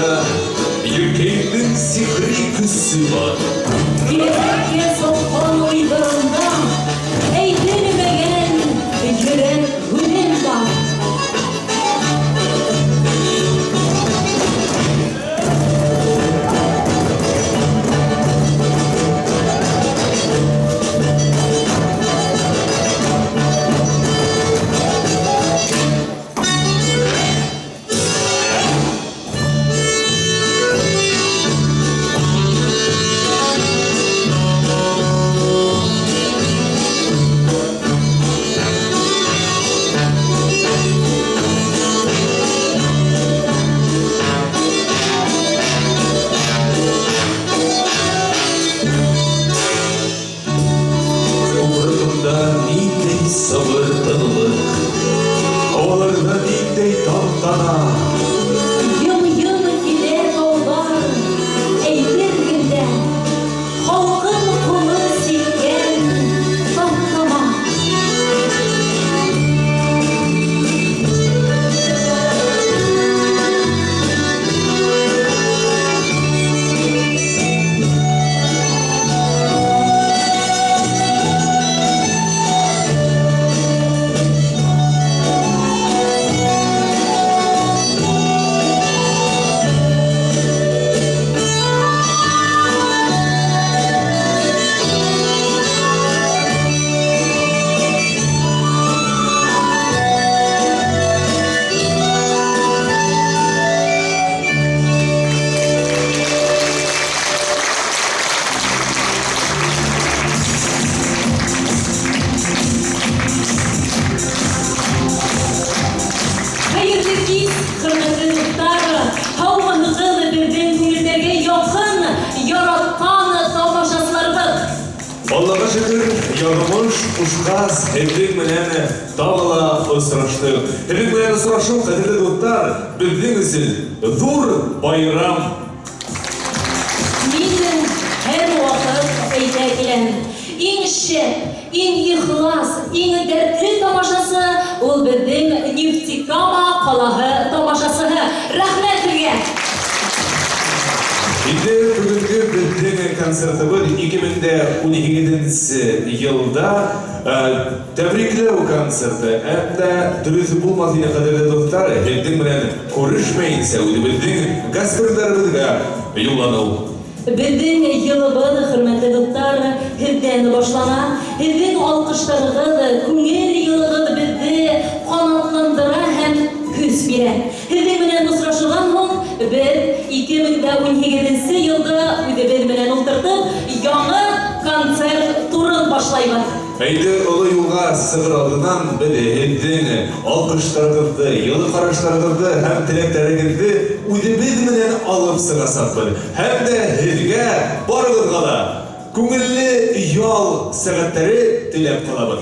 Аңда еркектің сихри күші бар. Yürekке sokkan uydurumda eğdirmegen yürek hünem var. Sabırlılık, havalarında dikey tantana. Yıl gider yollar eğdir günde halkın kulu sikken tamtama. Allah'a şükür yanılmış uşkaz heplik menen dağla ısıraştık. Heplik menen ısıraşım kadirli dostlar bildiğiniz zor bayram. Bizim her vakit eyleyen en şep, en ihlas, en dertli tamaşası ol bizim Neftikama kalahı tamaşası. Rahmet birge. Şimdi bugünkü bildiğin konsertimiz 2012 yılda tebriklev konserti. Hem de dürüst bulmaz yine kadarıyla dostlar. Bildiğin bilen görüşmeyin sevgili bildiğin gazetelerimizde yollanıl. Bildiğin yılımız hürmetli dostlar hizden başlana. Hizden alkışlarınız, küngel yılınız bizi kanatlandıra hem küs bire. Hizden bilen ısıraşılan hon biz 2012 yılda biz bilen oldurduq yanı konser turun başlaymadı. Haydi ulu yolga sığır aldından bile hildin alkışlarınızı, yılı karışlarınızı hem tileklerinizi biz bilen alıp sırasak bir. Hem de hilge barılır kala. Küngilli yol saatleri tilep kalabır.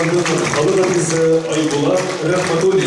Kırgızistan'ın Halı Radisi Aybulat Rahmatulli.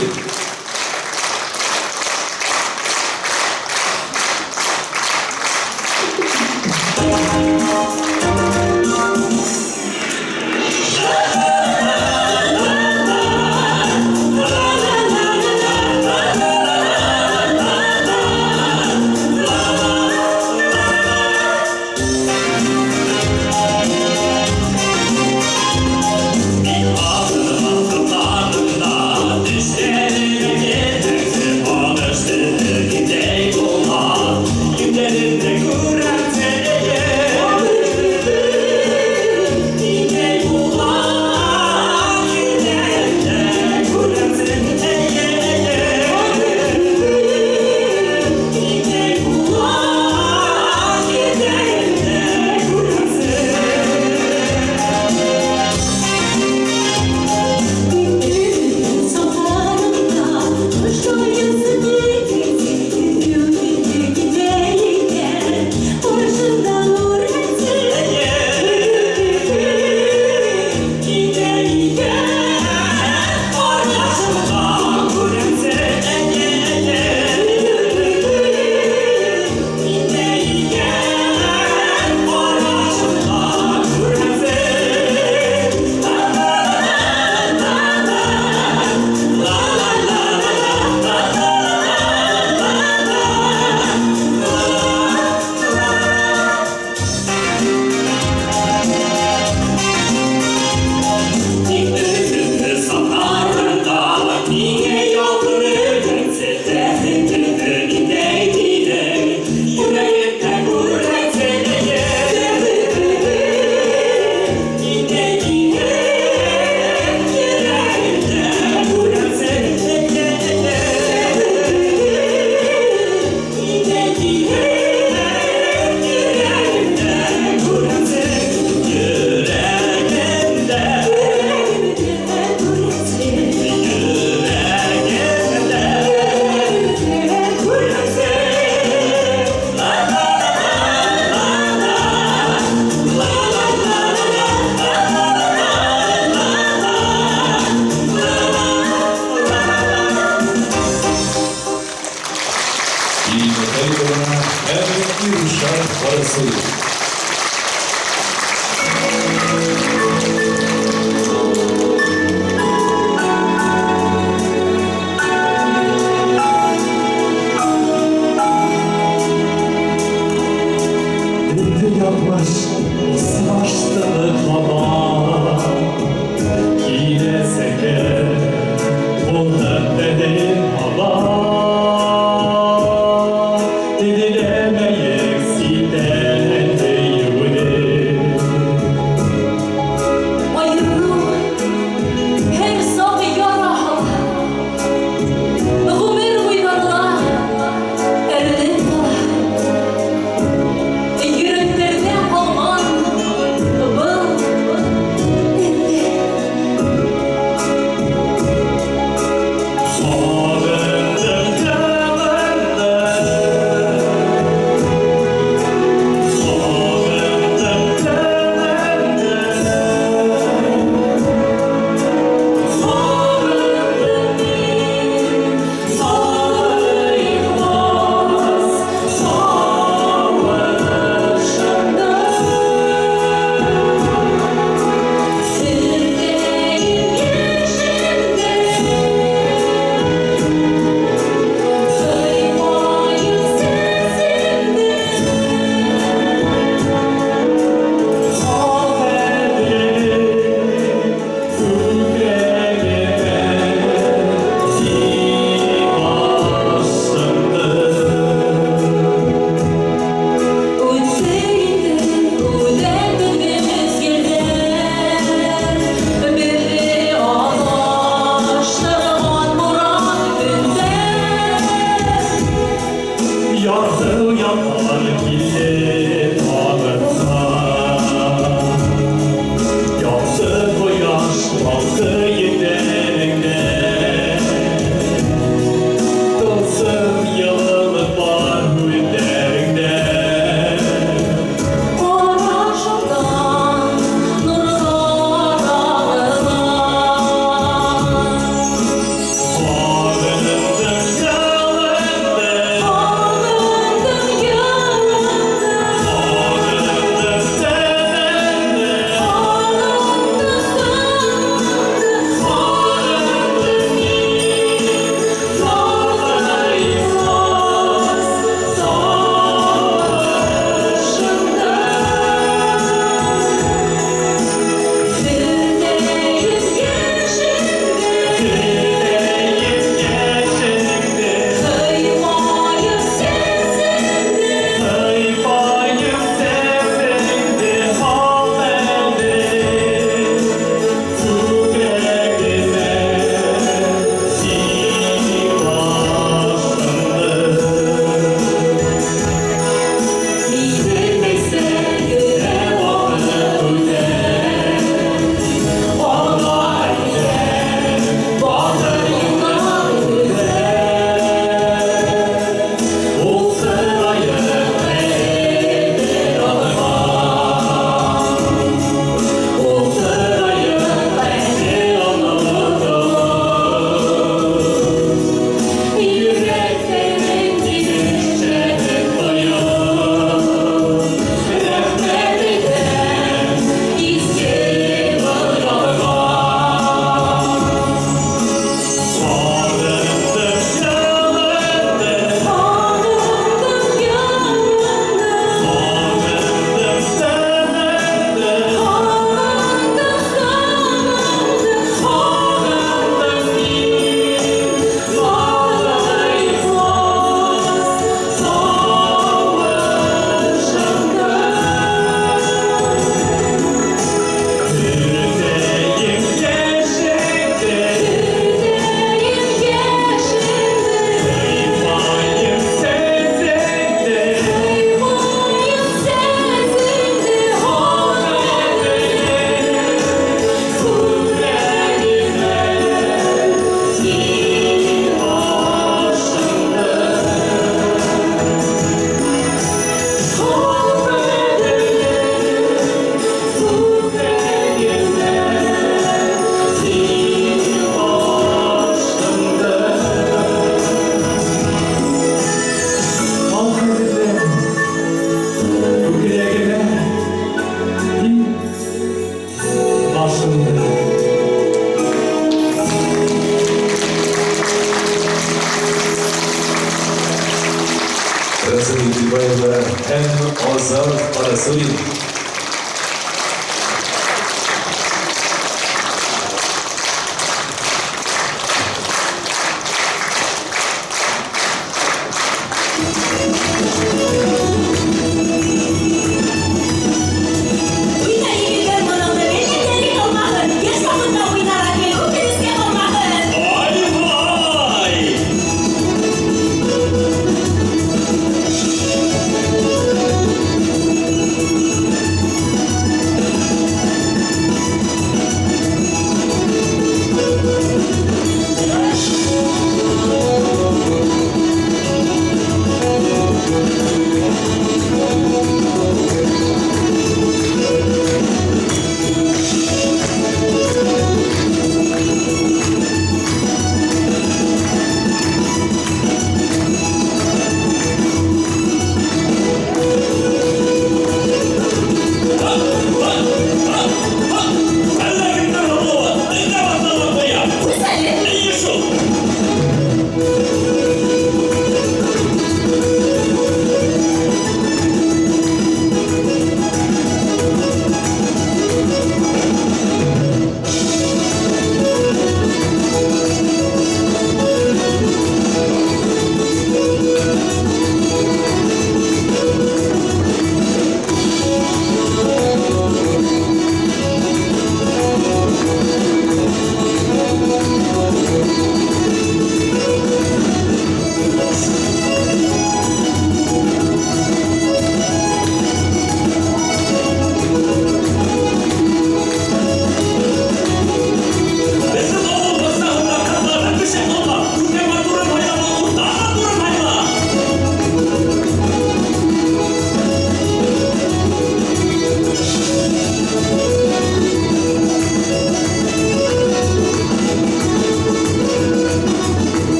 Парасолин.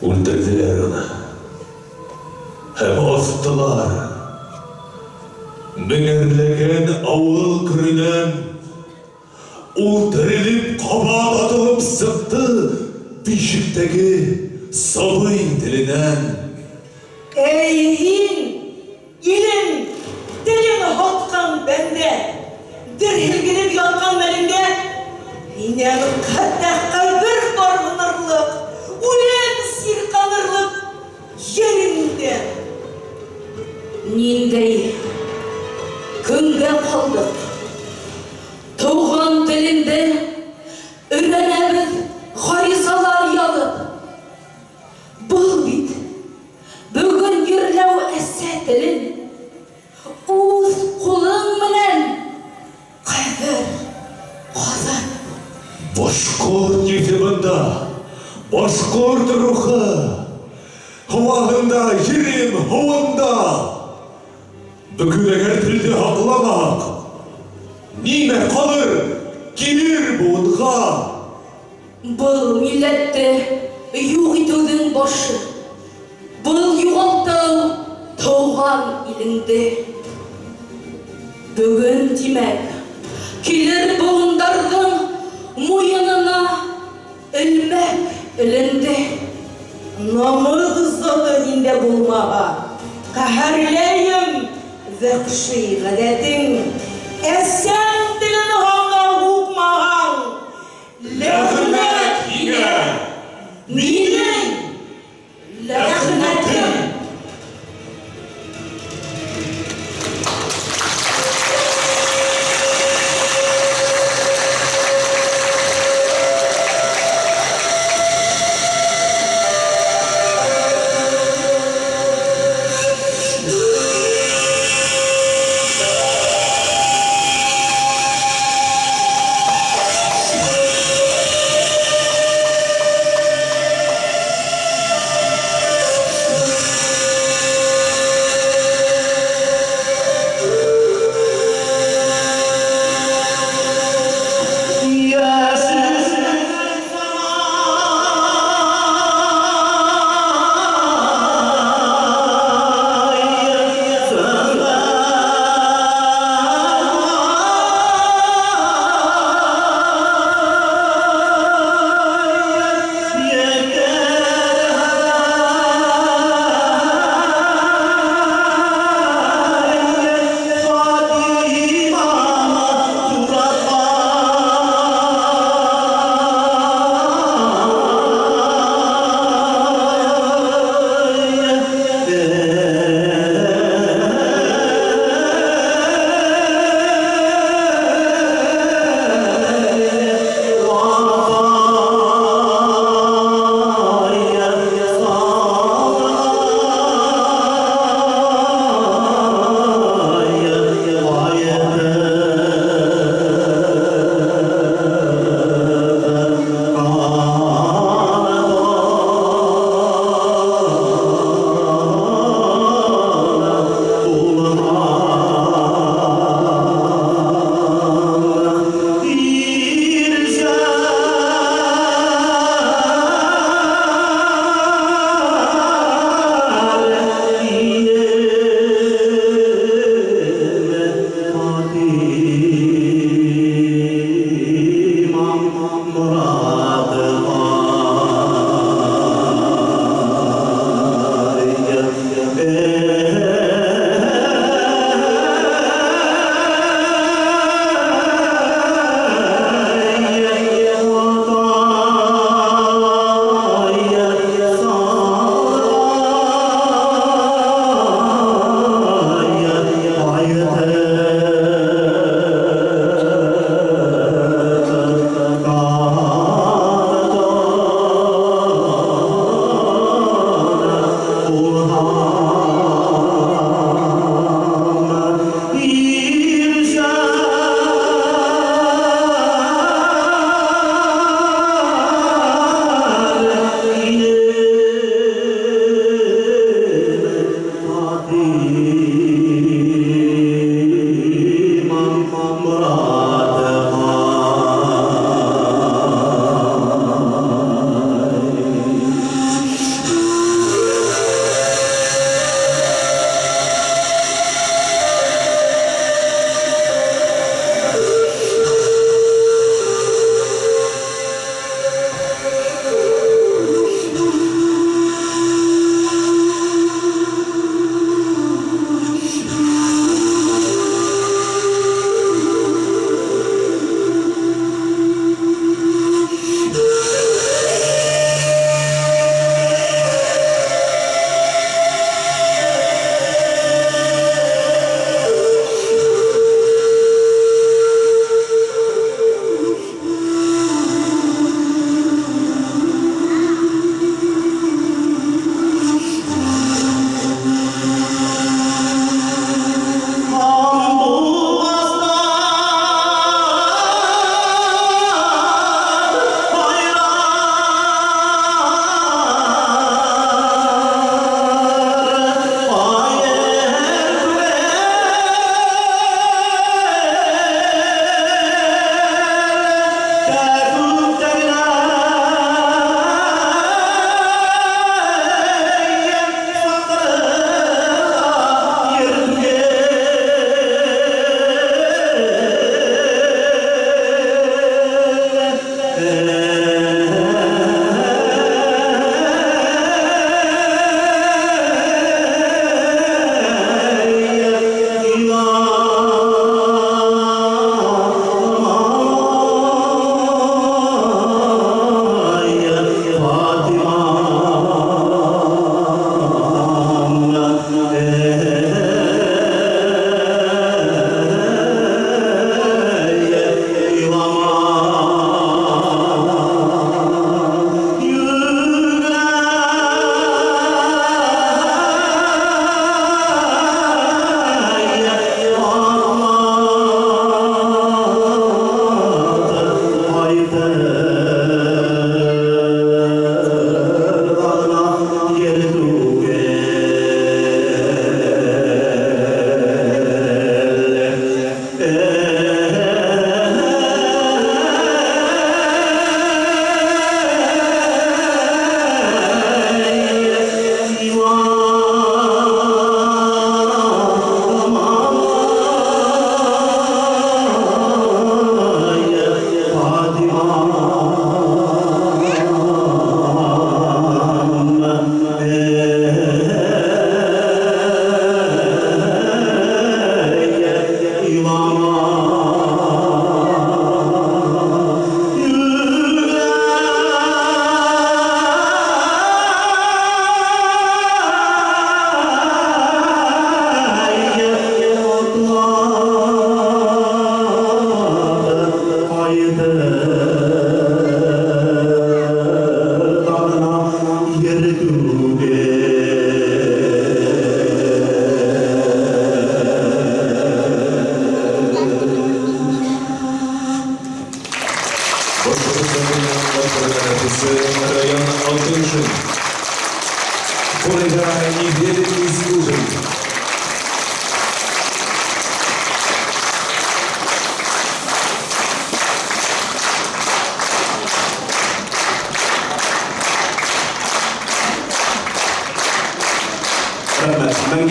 Öldürdüler onu. Hem astılar. Münirlegen avul kırınen ul dirilip kabağa atılıp sıktı bişikteki sabıy dilinden. Ey ilim, dilin hotkan bende, dirhilginip yatkan belinde, yine kaddakka bir bargınırlık, ulen sirkanırlık yerinde. Nindey künge kaldık. Tuğan dilinde öğrenemiz gayzalar yalıp. Bul bit, bugün yürlev esse dilin, uz kulun menen kaydır, kazan. Boşkor yetimin башқұрт рухы, құлағында ерен хуында, бүкіл әгер тілді ақыламақ, неме қалыр келер буынға. Бұл милләтті юқ итудің башы, бұл юғалтау тауған иліңді. Бүгін демек, келер буындардың мойынына ілмәк ілінді. Намыз заты инде булмаға, қахарлайым зәқши ғадәтің, әсән тілін ғанға ғуқмаған, ләғнәт еңе, менің ләғнәтім.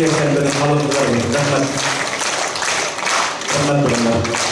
yaşayanların kalıntıları. Rahmet. Rahmet bulunlar.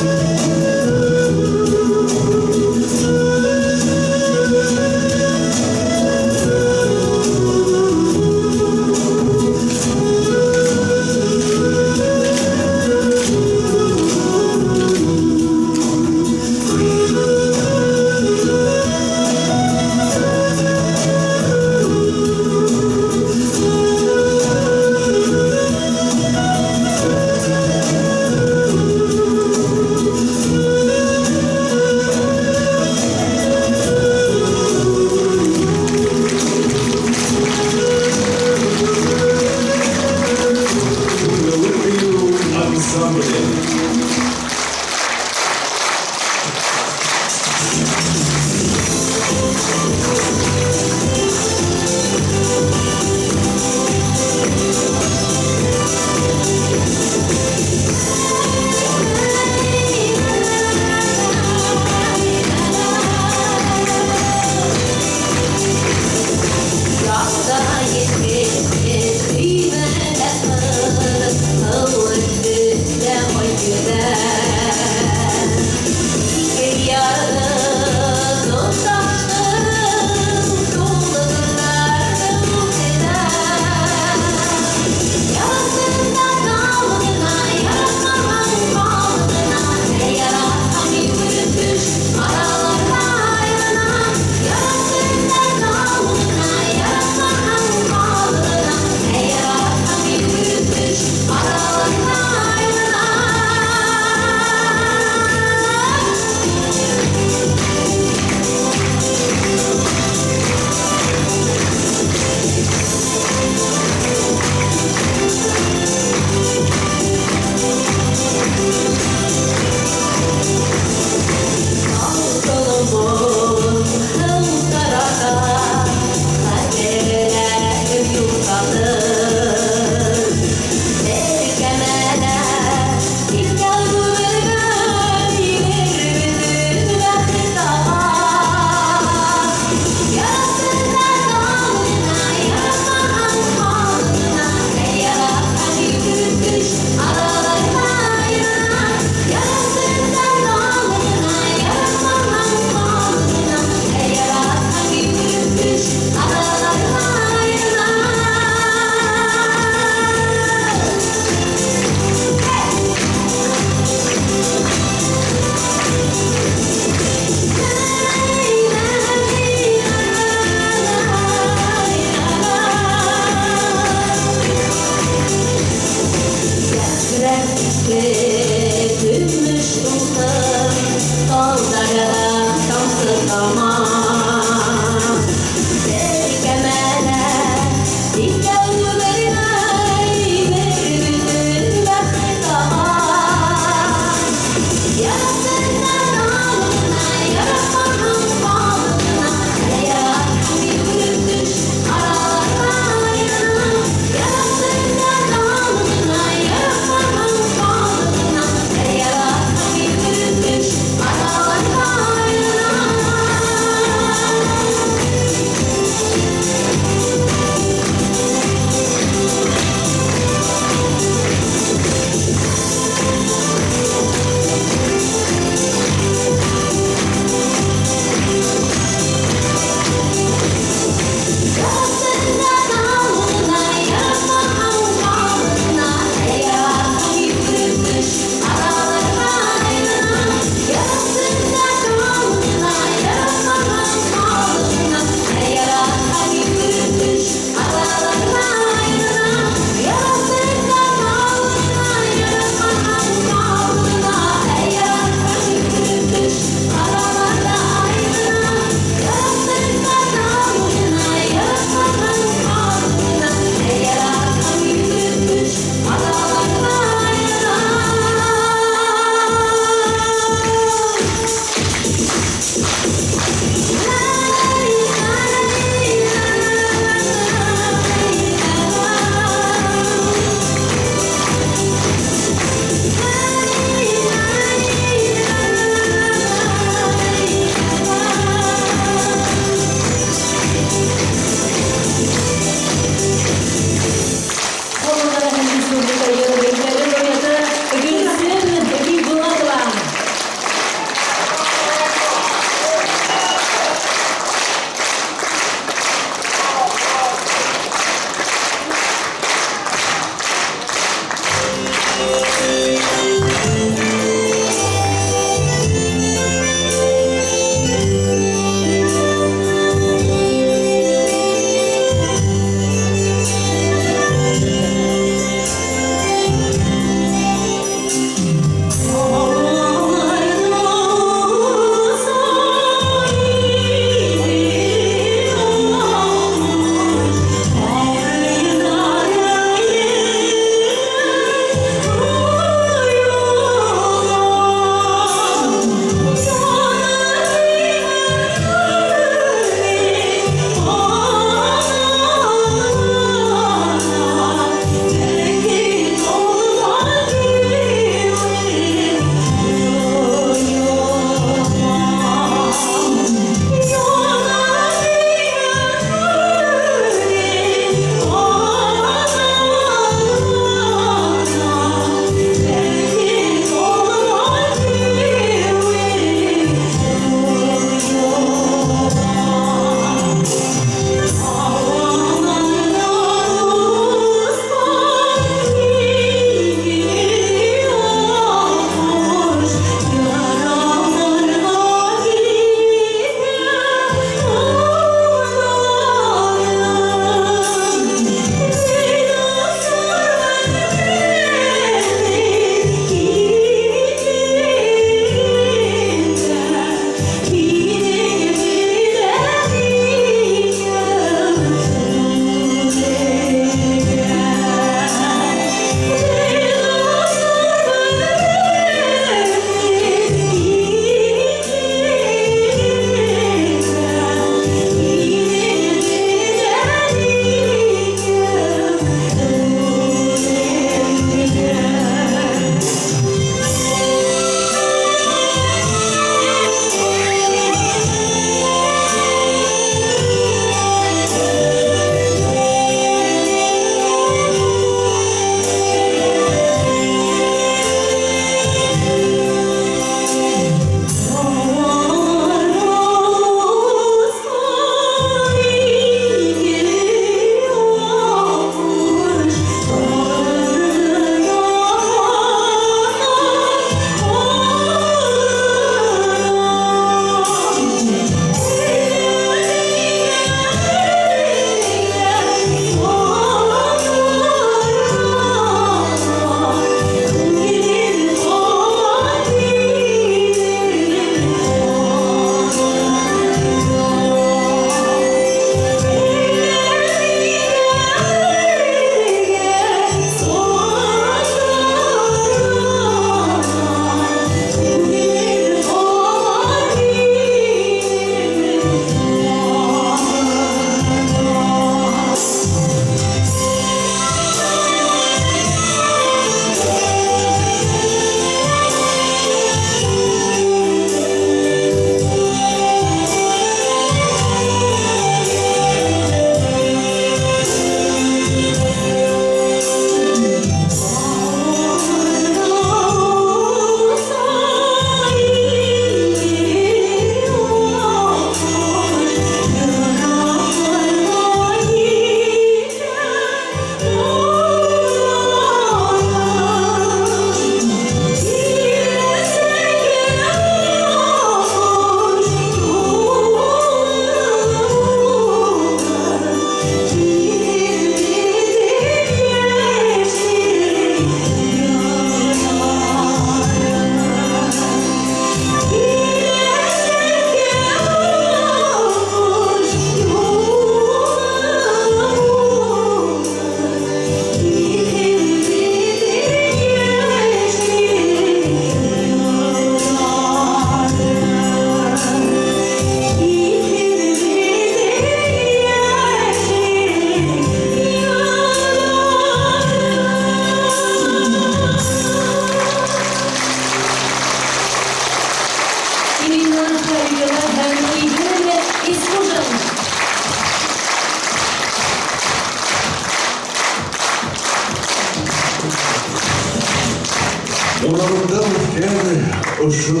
Урамында үткән ошо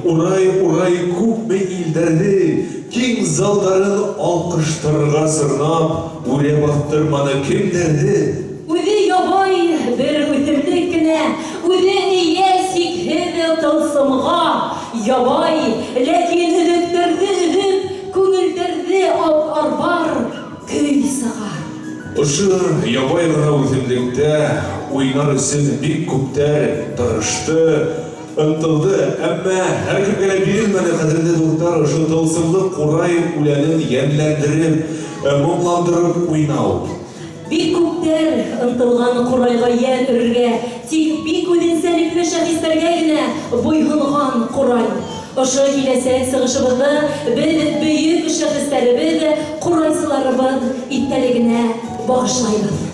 урай күпме илдәрне киң залдарын алкыштарга сырнап, үрә баттырманы кемдерде? Үзе ябай бер үтемлек кенә, үзе ия сикһеҙ тылсымға, ябай, ләкин өҙөктәрҙе, күңелдәрҙе арбар, көй сығар. Ошо ябай гына үҙемлектә уйнар өсөн бик күптәр тырышты, ынтылды, әммә һәр кемгә лә бирелмәне кадерле дуҫтар, ошо тылсымлы ҡурай үләнен йәнләндереп, моңландырып уйнау. Бик күптәр ынтылған ҡурайға йән өрөргә, тик бик үҙенсәлекле шәхестәргә генә буйһонған ҡурай. Ошо киләсәк сығышыбыҙҙы беҙ бөйөк шәхестәребеҙ, ҡурайсыларыбыҙ иҫтәлегенә бағышлайбыҙ.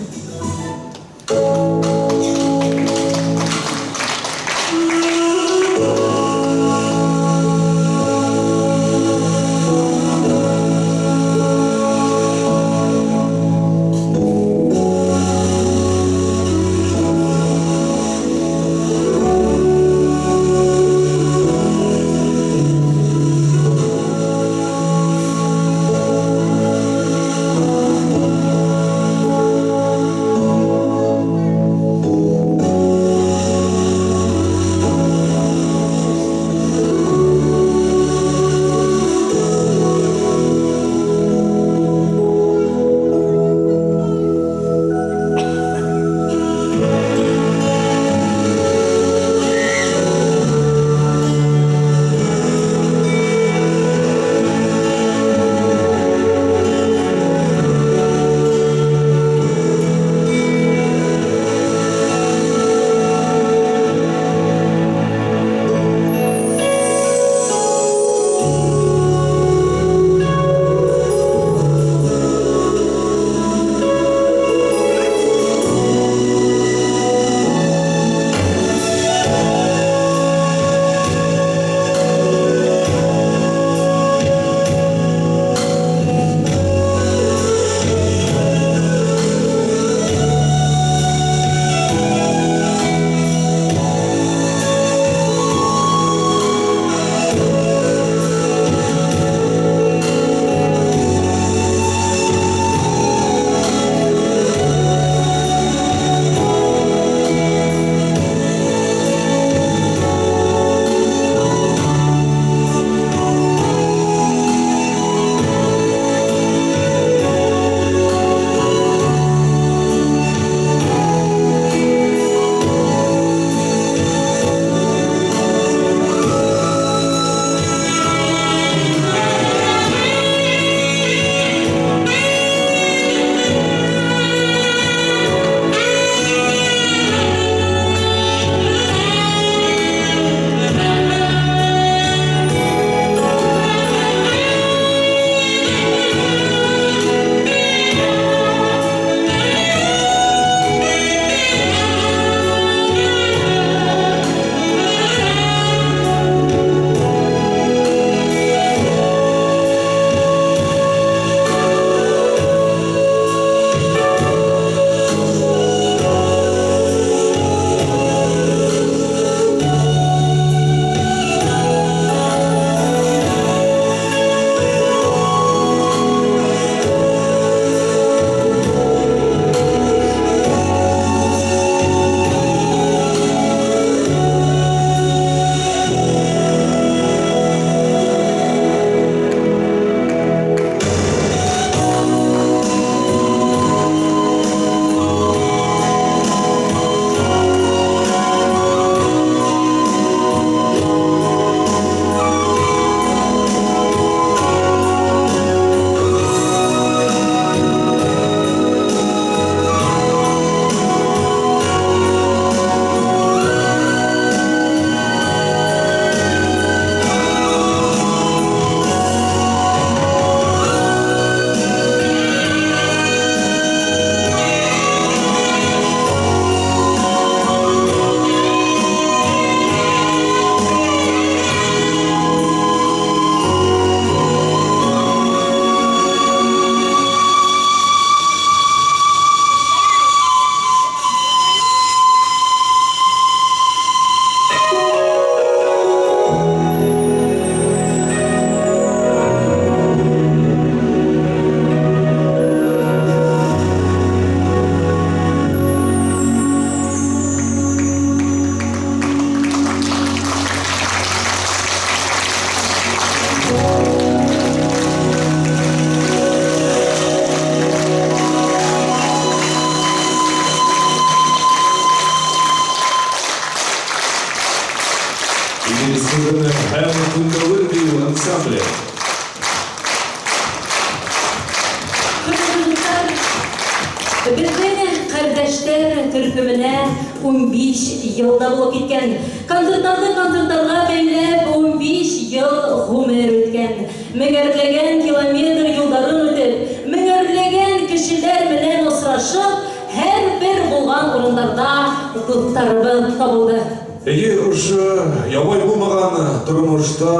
һәм Күндәвер бию ансамбле. Безнең кардәшләр төркеменә 15 елда булып киткән. Концертларга бәйләп 15 ел гомер үткән. Меңәрләгән километр юлларын үтеп, меңәрләгән кешеләр белән очрашып, һәрбер булган урыннарда дусларыбыз табылды. Егер ушы ябай булмаган тормышта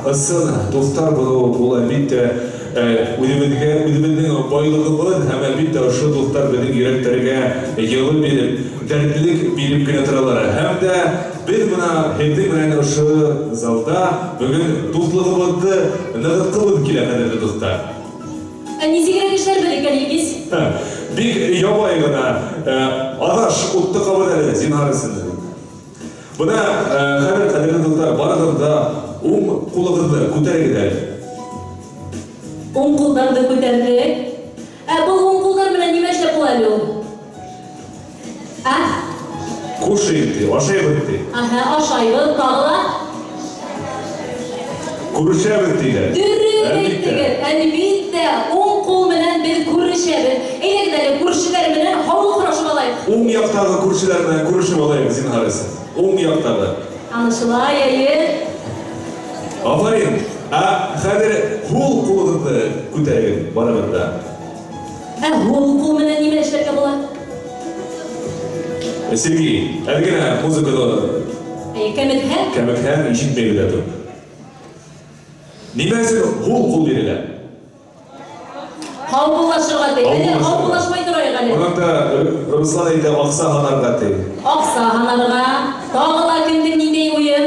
ысын дуслар була бит үҙебеҙҙең байлығыбыҙ һәм әлбиттә ошо дуҫтар беҙҙең йөрәктәргә йылы биреп, дәртлек биреп кенә торалар. Һәм дә беҙ бына һеҙҙең менән ошо залда бөгөн дуҫлығыбыҙҙы нығытҡыбыҙ килә, ҡәҙерле дуҫтар. Нисегерәк эшләр белек әлегез? Бик ябай ғына аҙаш утты ҡабыҙ әле, зинһар өсөн. Бына хәҙер, ҡәҙерле дуҫтар, барығыҙ да уң ҡулығыҙҙы күтәрегеҙ әле. Уң ҡулдарҙы күтәрҙек. Был уң ҡулдар менән нимә эшләп була әле ул? Кушайыҡ ти, ашайбыҙ ти. Ашайбыҙ, тағы ла. Күрешәбеҙ тиҙәр. Дөрөҫ әйттегеҙ. Әлбиттә, уң ҡул менән беҙ күрешәбеҙ. Әйҙәгеҙ әле, күршеләр менән һаулыҡ һорашып алайыҡ. Уң яҡтағы күршеләр менән күрешеп алайыҡ, зинһар өсөн. Уң яҡтағы. Анышыла, әйе. Афарин, хәҙер һул ҡулығыҙҙы күтәрегеҙ, барығыҙ да. Һул ҡул менән нимә эшләргә була? Сергей, әлгенә музыканы Кәмекһә? кәмекһән ишетмәй бирә тор. Нимә өсөн һул ҡул бирелә? Һаубуллашырға ти. Әле һаубуллашмай торайыҡ әле. Унан да Руслан әйтә, аҡса һанарға ти. Аҡса һанарға. Тағы ла кемдең ниндәй уйы?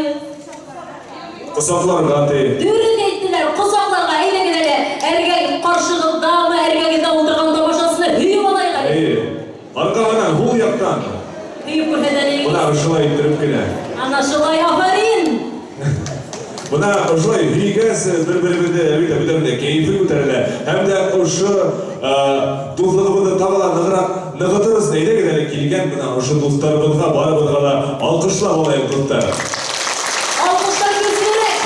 Ҡосаҡларға ти. Дөрөҫ әйттеләр, ҡосаҡларға. Әйҙәгеҙ әле, әргә ҡаршығыҙҙамы, әргәгеҙҙә ултырған тамашасыны һөйөп алайыҡ әле. Арҡаһынан, һул яҡтан. Һөйөп күрһәтәләйек. Бына ошолай иттереп кенә. Ана шулай, афарин. Бына ошолай һөйгәс бер-беребеҙҙе әлбиттә бөтәбеҙҙә кәйефе күтәрелә. Һәм дә ошо дуҫлығыбыҙҙы тағы ла нығыраҡ нығытырыз. Әйҙәгеҙ әле килгән бына ошо дуҫтарыбыҙға, барыбыҙға ла алҡышлап алайыҡ дуҫтар. Алҡыштар көслөрәк.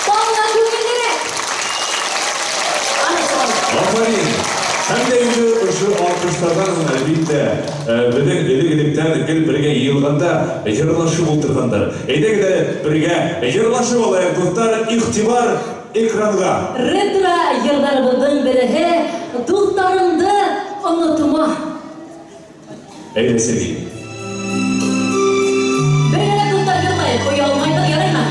Тағы ла күңеллерәк. Ана шулай. Афарин. Һәм дә инде ошо алҡыштарҙан һуң әлбиттә беҙҙең элек-электән гел бергә йыйылғанда йырлашып ултырғандар. Әйҙәгеҙ әле бергә йырлашып алайыҡ дуҫтар. Иғтибар экранға. Ретро йырҙарыбыҙҙың береһе дуҫтарымды онотма. Әйҙә, Сергей. Бергә дуҫтар йырлайыҡ. Оялмайҙыр, яраймы?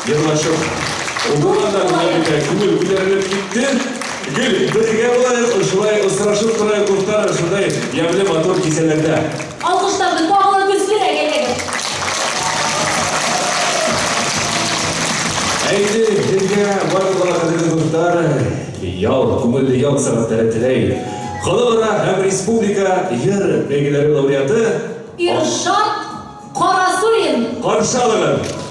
Yıllaşıp. Ondan da күңел көтеріліп кетті. Гүл, бірге болайық, шулай ысырашып тұрайық, ұлттар, шулай ябле мотор кеселерді. Alkışlarını bağlı güzgüne gelelim. Әйді, бірге барлығына қадірді ұлттар, көңілді ял сағаттары тілей. Халықара һәм республика ер бәйгелері лауреаты İrşad Karasурин. қаршы алыңыз.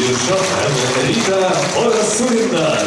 Irşad һәм Рита Карасуриндар.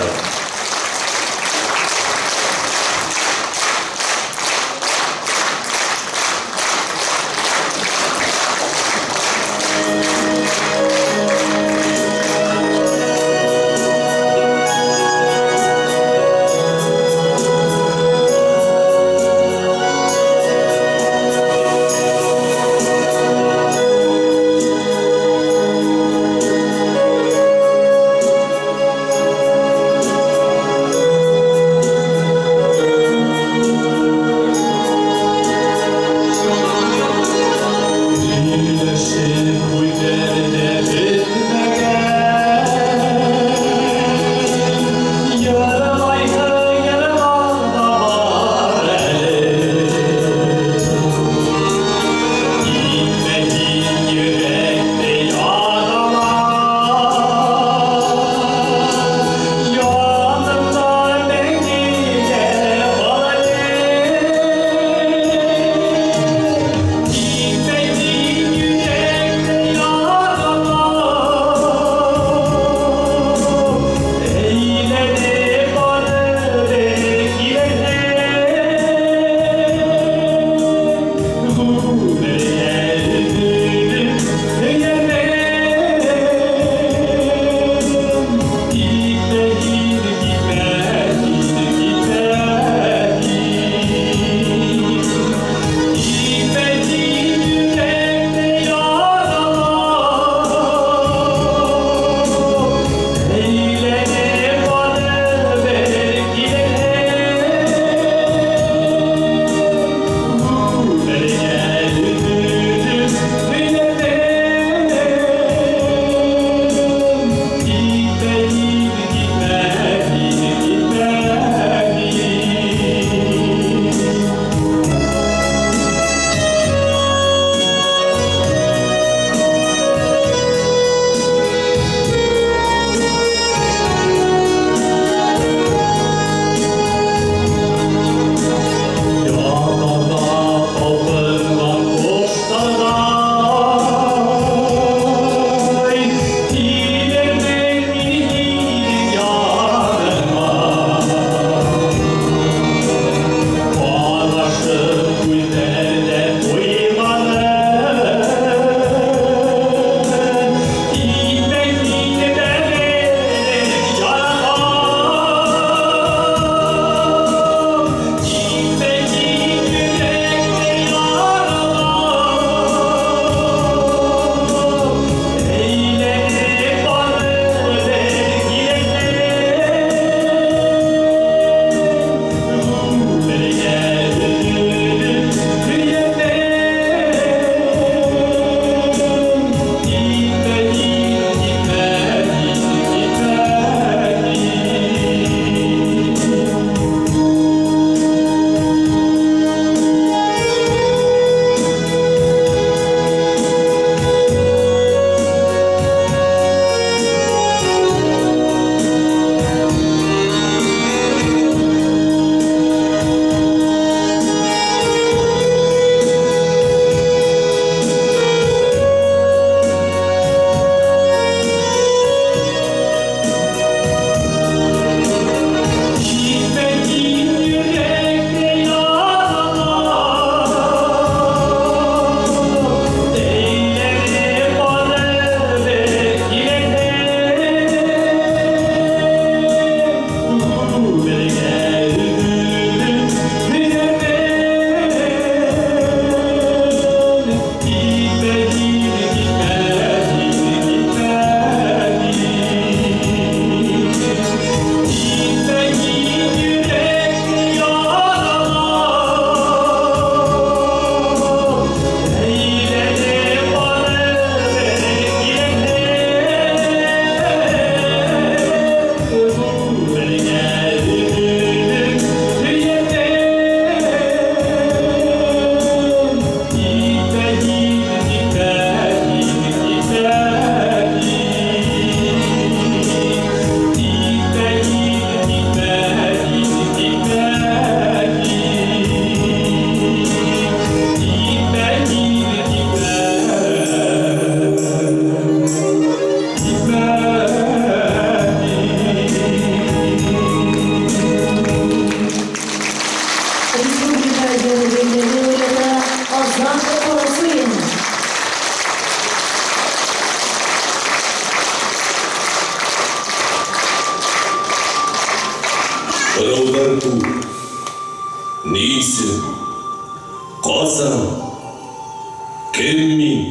күп. Нисен? Касан? Кем мин?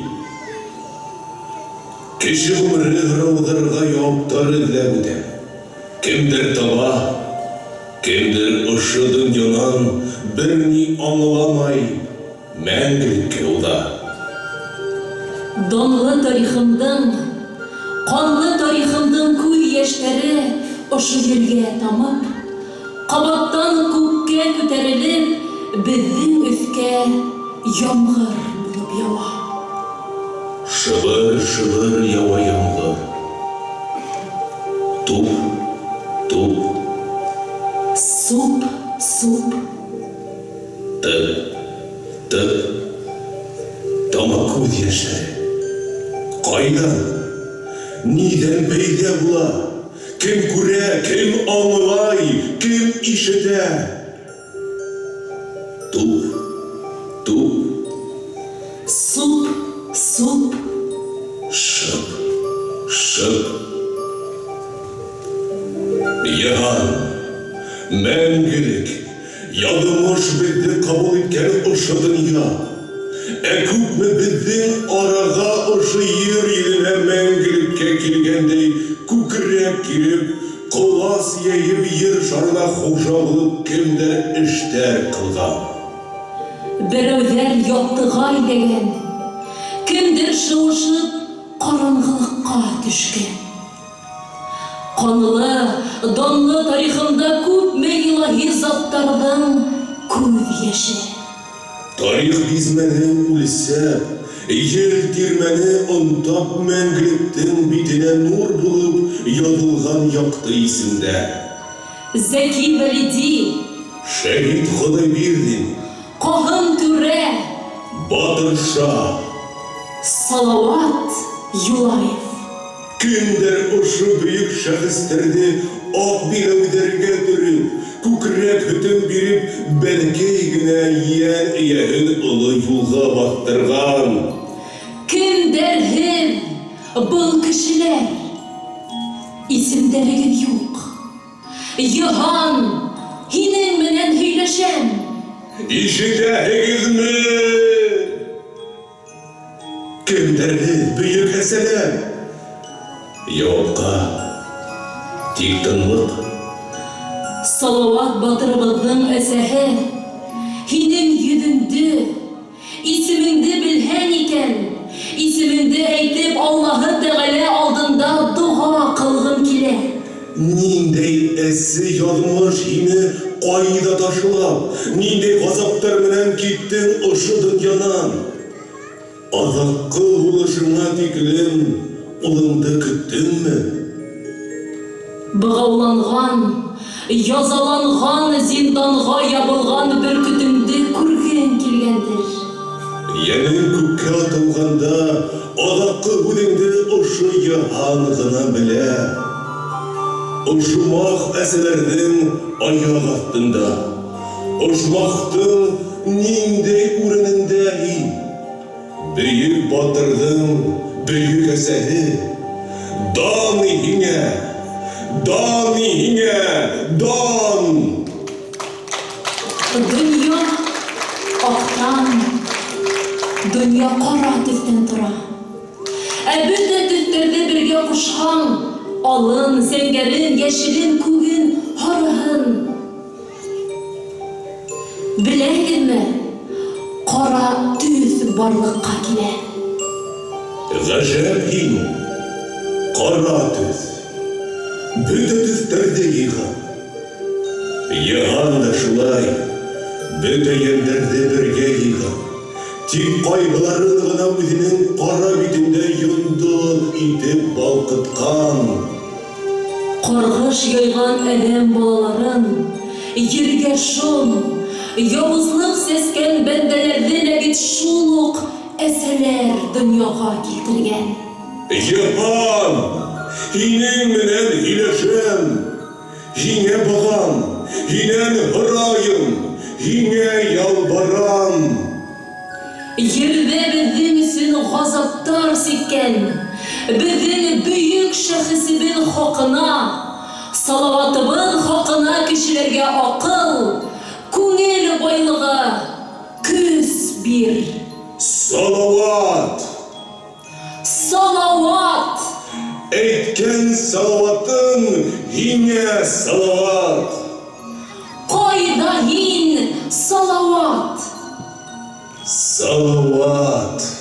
Кеше ғұмыры ғырауылдарға яуаптар эзләп үтә. Кемдер таба, кемдер ошо дөньянан бер ни аңламай мәңгелеккә уда. Данлы тарихымдың, канлы тарихымдың күз яшьләре ошо ергә тамып, кабаттан күккә күтәрелеп, безнең өскә яңгыр булып ява. Шыбыр-шыбыр ява яңгыр. Туп, туп, Суп, суп, тып, тып. Тама күз яшьләре. Кайдан? Нидән пәйда була? Кем күрә, кем аңлай, кем ишетә? Туп, туп, суп, суп. шып, шып. Яһан, мәңгелек, ядымыш безне кабул иткән ошо дөнья. Күпме безнең арага ошо ер йөренә мәңгелеккә килгәндәй, күкрәк килеп, колас яеп ер шарына хуҗа булып кемдер эштәр кылган. Берәүләр яктыга әйләгән, кемдер шуышып караңгылыкка төшкән. Канлы, данлы тарихымда күпме илаһи заттарның күз яше. Тарих бизмәне үлсә, ер тирмәне онтап мәңгелектең битенә нур булып язылган якты исемдә. Зәки Вәлиди, Шәһид Хөдәйбирдин, Каһым Түрә, Батыр Ша, Салават Юлаев. кемдер ошо бөек шәхестәрне ак биләүдәргә төреп, күкрәк хөтен биреп, бәләкәй генә ян ияһен олы юлга баттырган. Кемдер һеҙ, был кешеләр? Исемдәрегеҙ юҡ. Йыһан, һинең менән һөйләшәм. Ишетәһегеҙме? Кемдер һеҙ, бөйөк әсәләр? Яуапҡа тик тынлыҡ. Салауат батырыбыҙҙың әсәһе, һинең йөҙөңдө, исемеңде белһән икән, исемеңде әйтеп Аллаһы Тәғәлә алдында дуға ҡылғым килә. Ниндәй әсе яҙмыш һине ҡайҙа ташлап, ниндәй ғазаптар менән киттең ошо донъянан? Аҙаҡҡы һулышыңа тиклем улыңды көттөңмө? Бығауланған, язаланған, зинданға ябылған бөркөтөңдө күргең килгәндер. Йәнең күккә атылғанда, аҙаҡҡы һүҙеңде ошо Йыһан ғына белә. Ошмаҡ әсәләрҙең аяҡ аҫтында, ошмаҡтың ниндәй үренендә һин? Бөйөк батырҙың бөйөк әсәһе. Дан һиңә! Дан һиңә! Дан! Дөнья аҡтан, дөнья ҡара төҫтән тора. Бөтә төҫтәрҙе бергә ҡушһаң, алын, зәңгәрен, йәшелен, күген, һарыһын. Беләһегеҙме? Ҡара төҫ барлыҡҡа килә. Ғәжәп һин, ҡара төҫ. Бөтә төҫтәрҙе йыйған. Йыһан да шулай, бөтә йәндәрҙе бергә йыйған. Тик ҡайһыларын ғына үҙенең ҡара битендә йондоҙ итеп балҡытҡан. Ҡарғыш яйған әҙәм балаларын, ергә шом, яуызлыҡ сәскән бәндәләрҙе лә бит шул уҡ әсәләр донъяға килтергән. Йыһан, һинең менән һөйләшәм, һиңә бағам, һинән һорайым, һиңә ялбарам. Ерҙә беҙҙең өсөн ғазаптар сиккән, беҙҙең бөйөк шәхесебеҙ хаҡына, Салаватыбыз хакына кешеләргә акыл, күңел байлыгы, көс бир. Салават! Салават! Әйткән салаватың һиңә салават! Кайда һин, салават? Салават!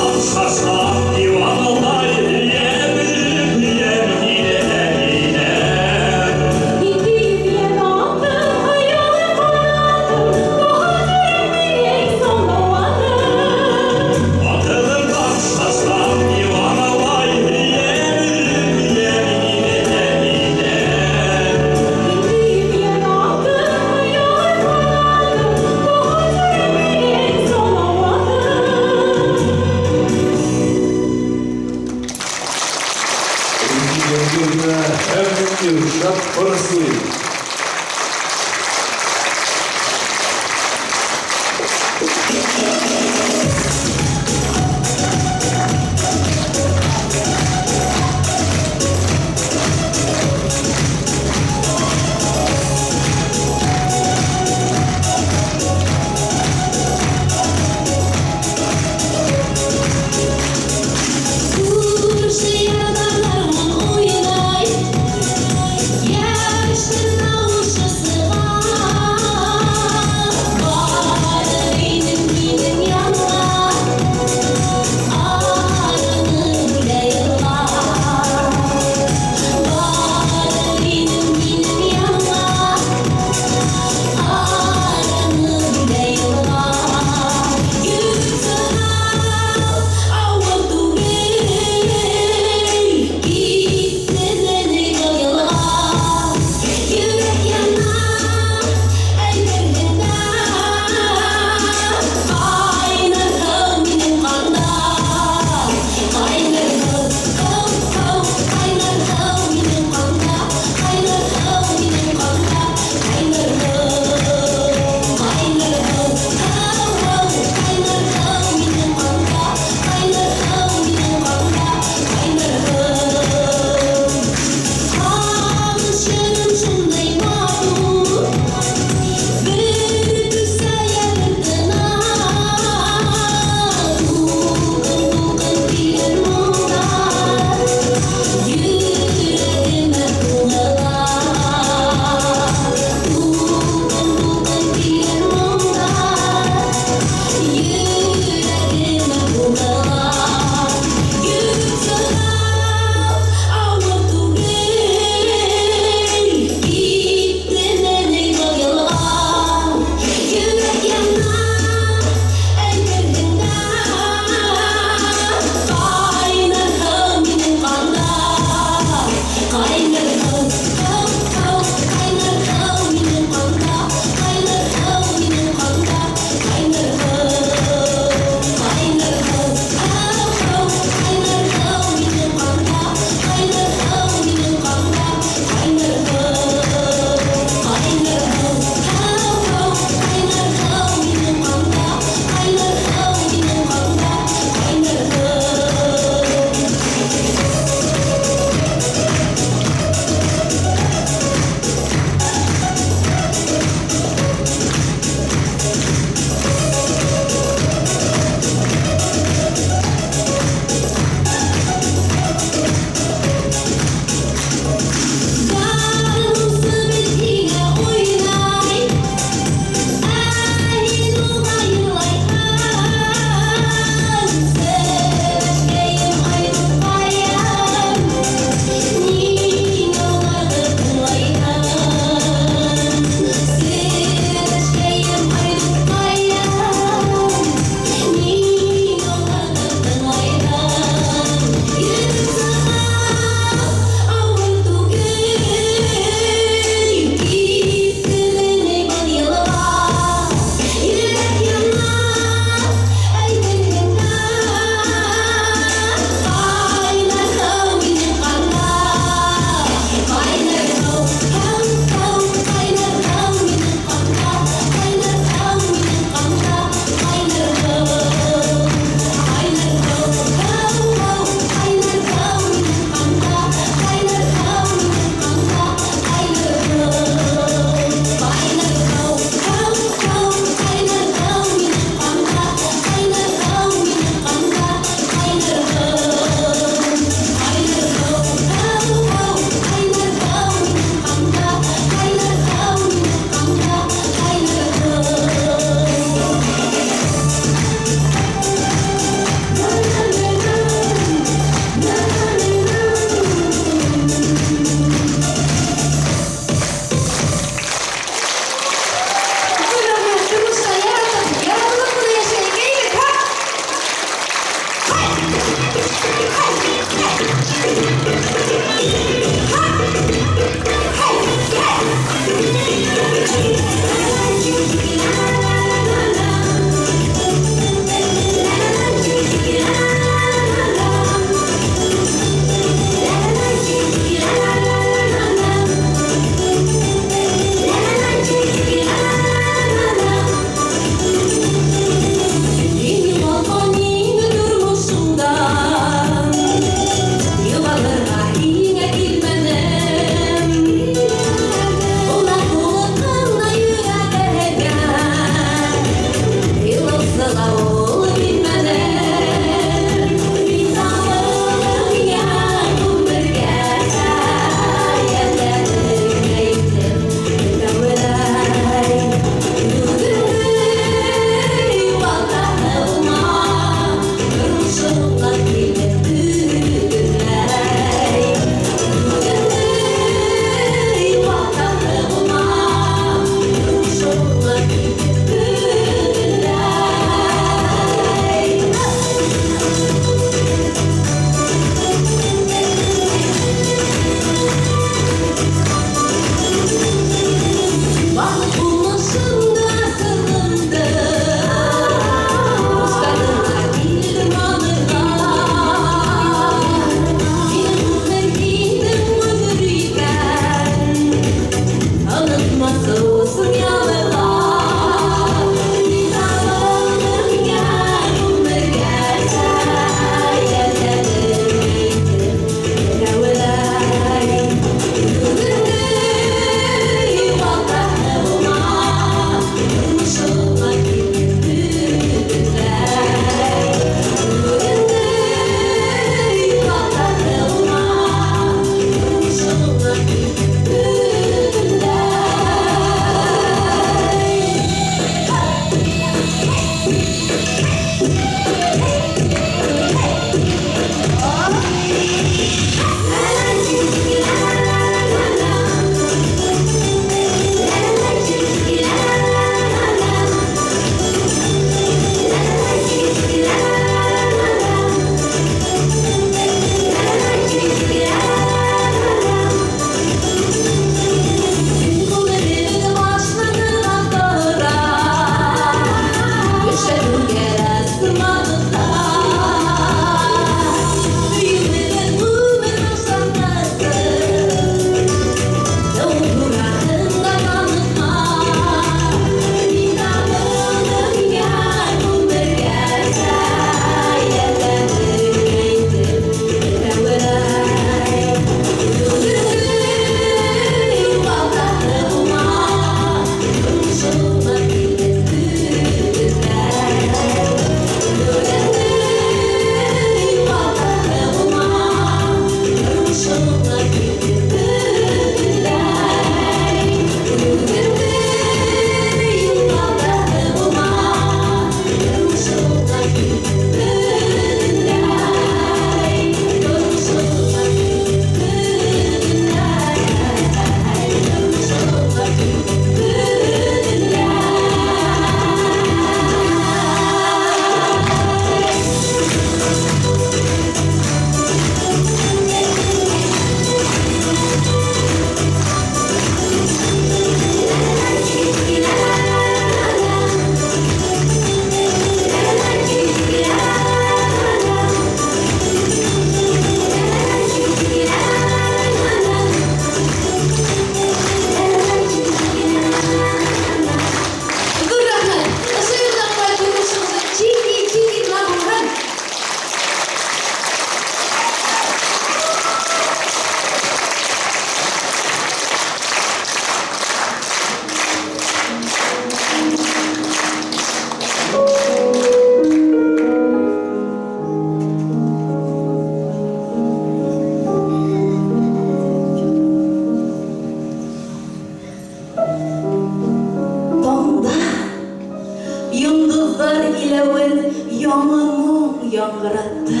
Yıldızlar ilevin yanımı yangırattı.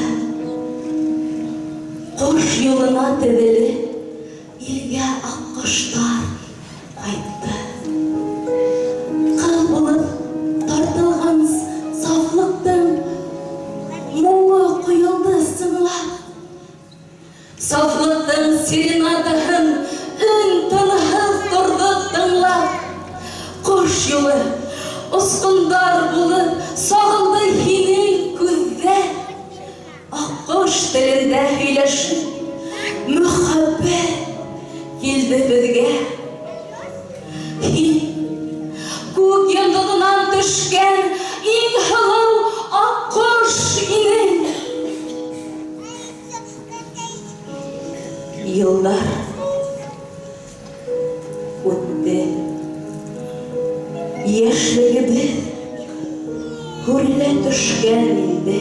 Koş yoluna tedeli, ilge akkışlar kayıttı. Kıl bulup tartılgan saflıktın muğu kuyuldu sınlap. Saflıktın serenadığın ün tınhız durdu tınlap. Koş yolu uskundar bulup sağıldı hinin күзде. Akkoş dilinde hüyleşip muhabbet geldi bizge. Көк yıldızından düşken en hılıl akkoş inin. Yıllar öttü. Yeşligi biz hürle düşken indi.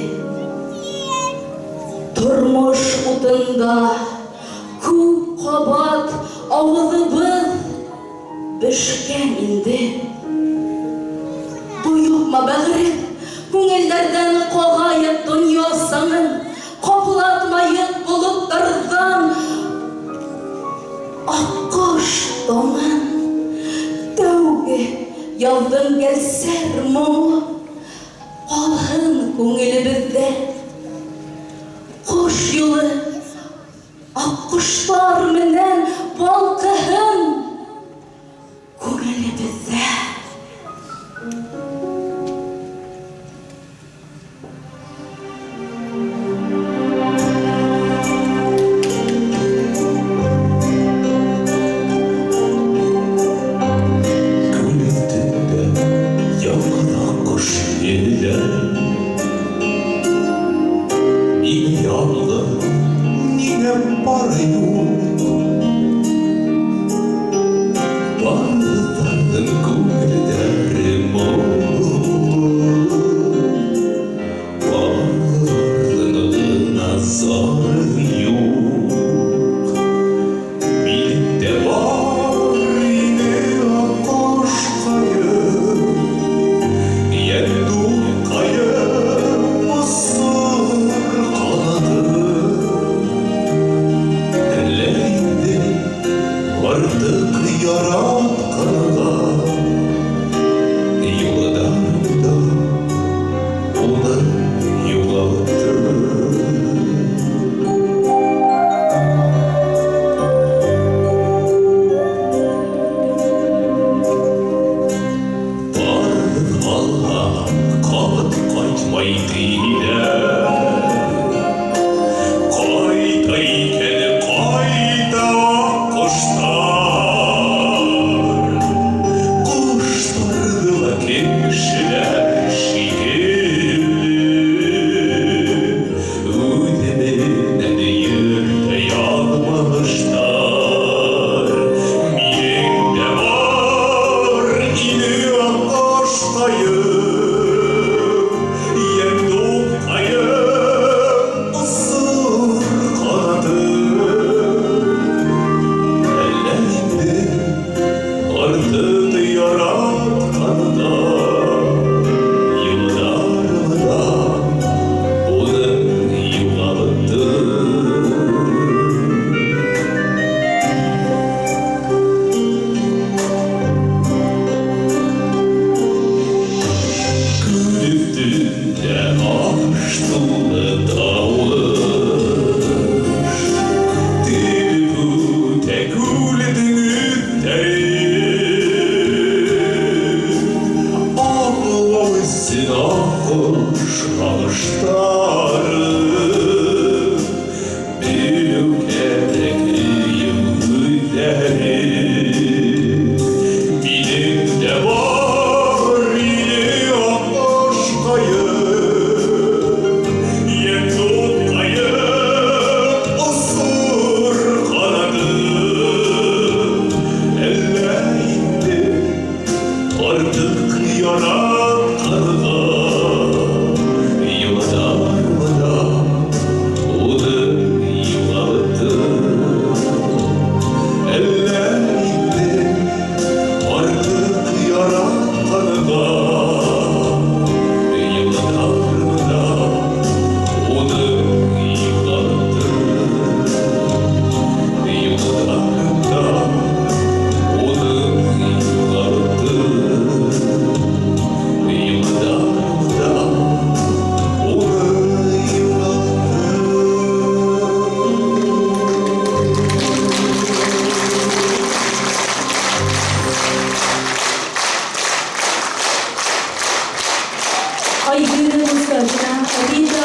Turmuş utunda köp kabat ağzыбыз bişken indi. Duyukma bağırıp көңілдерден қоғайып дүниесінің қопlatmayıp bulup тұрған аққош доман. Тәуге яудың келсер мұңы қалғын көңілімізде. Koş yolu akkuşlar menen balkıhın көңілімізде. Yanar karga, yıldar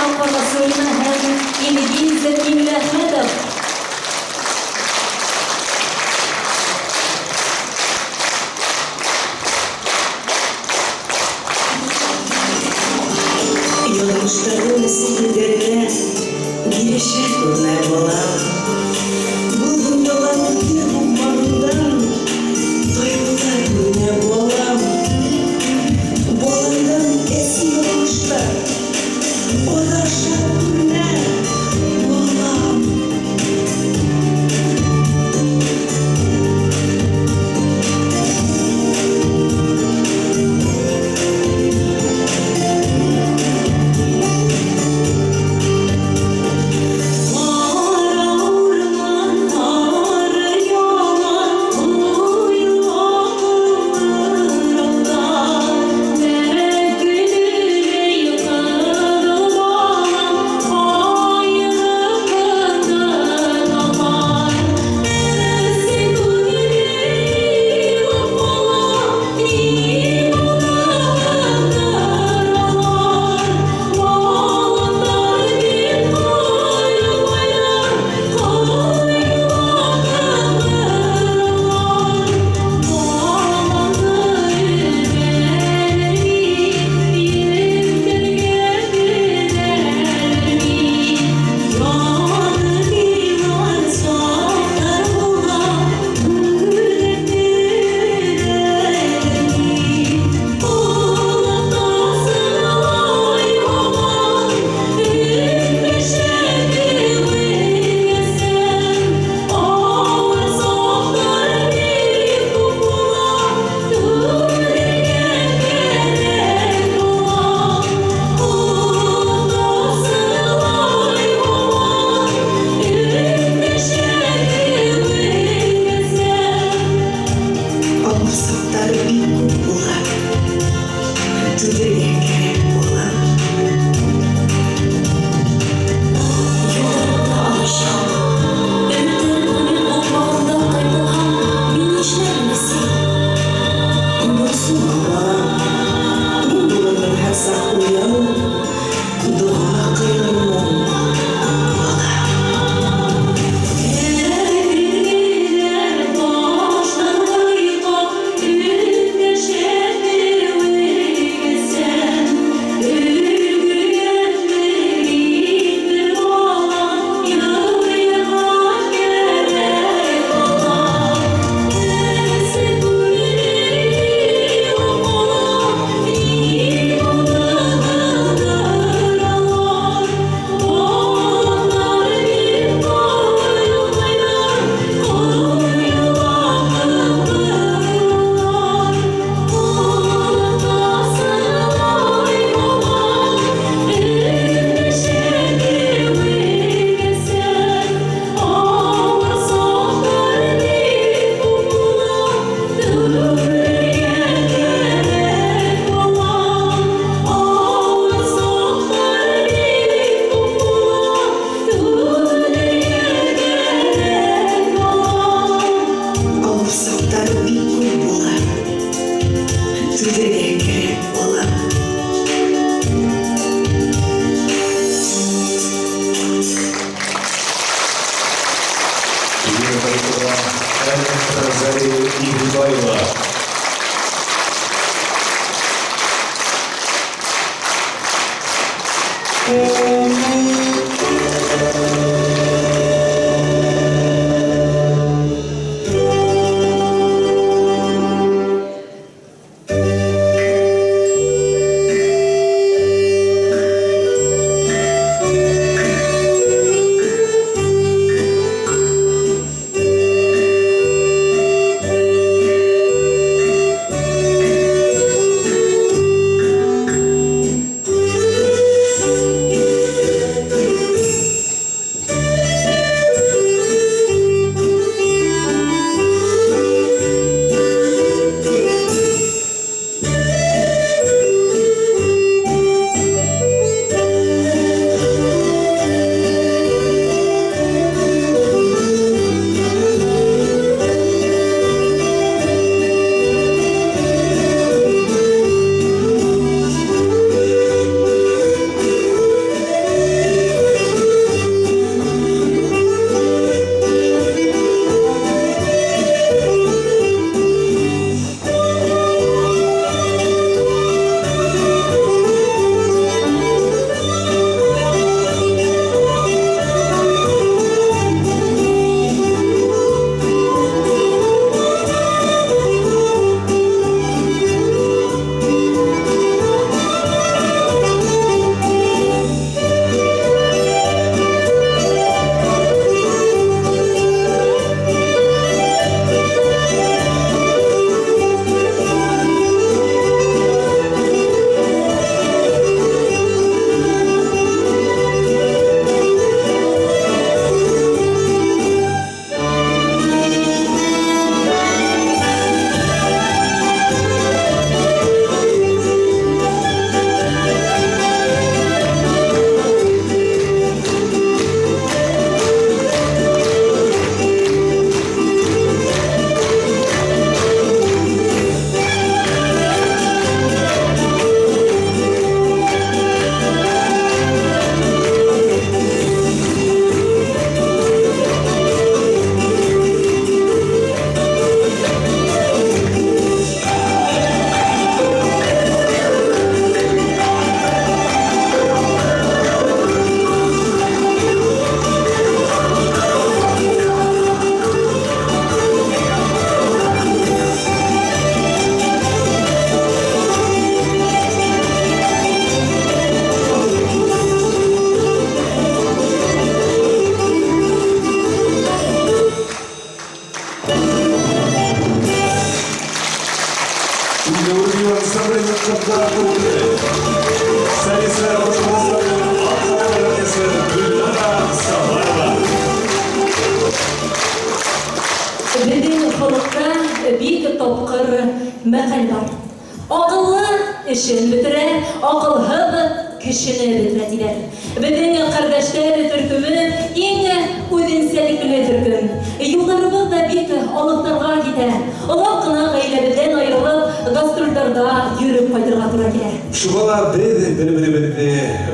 halka Resulü'ne hem İngilizce dinlemedim. Yolmuşların sihirlerine girişe durmaya bolam. Buldum yolan bir ummanından duygular durmaya bolam. Bolandan esiyor kuşlar, uğraşa durmaya bolam. мәкаль бар. Акыллы эшен бетерә, акылһыз кешене бетерә диләр. Безнең кардәшләр төркеме иң үзенчәлекле төркем. Юлларыбыз да бик алыптарга китә. Олак кына гаиләбездән аерылып, гастрольләрдә йөреп кайтырга туры килә. Шуңа без бер-беребезне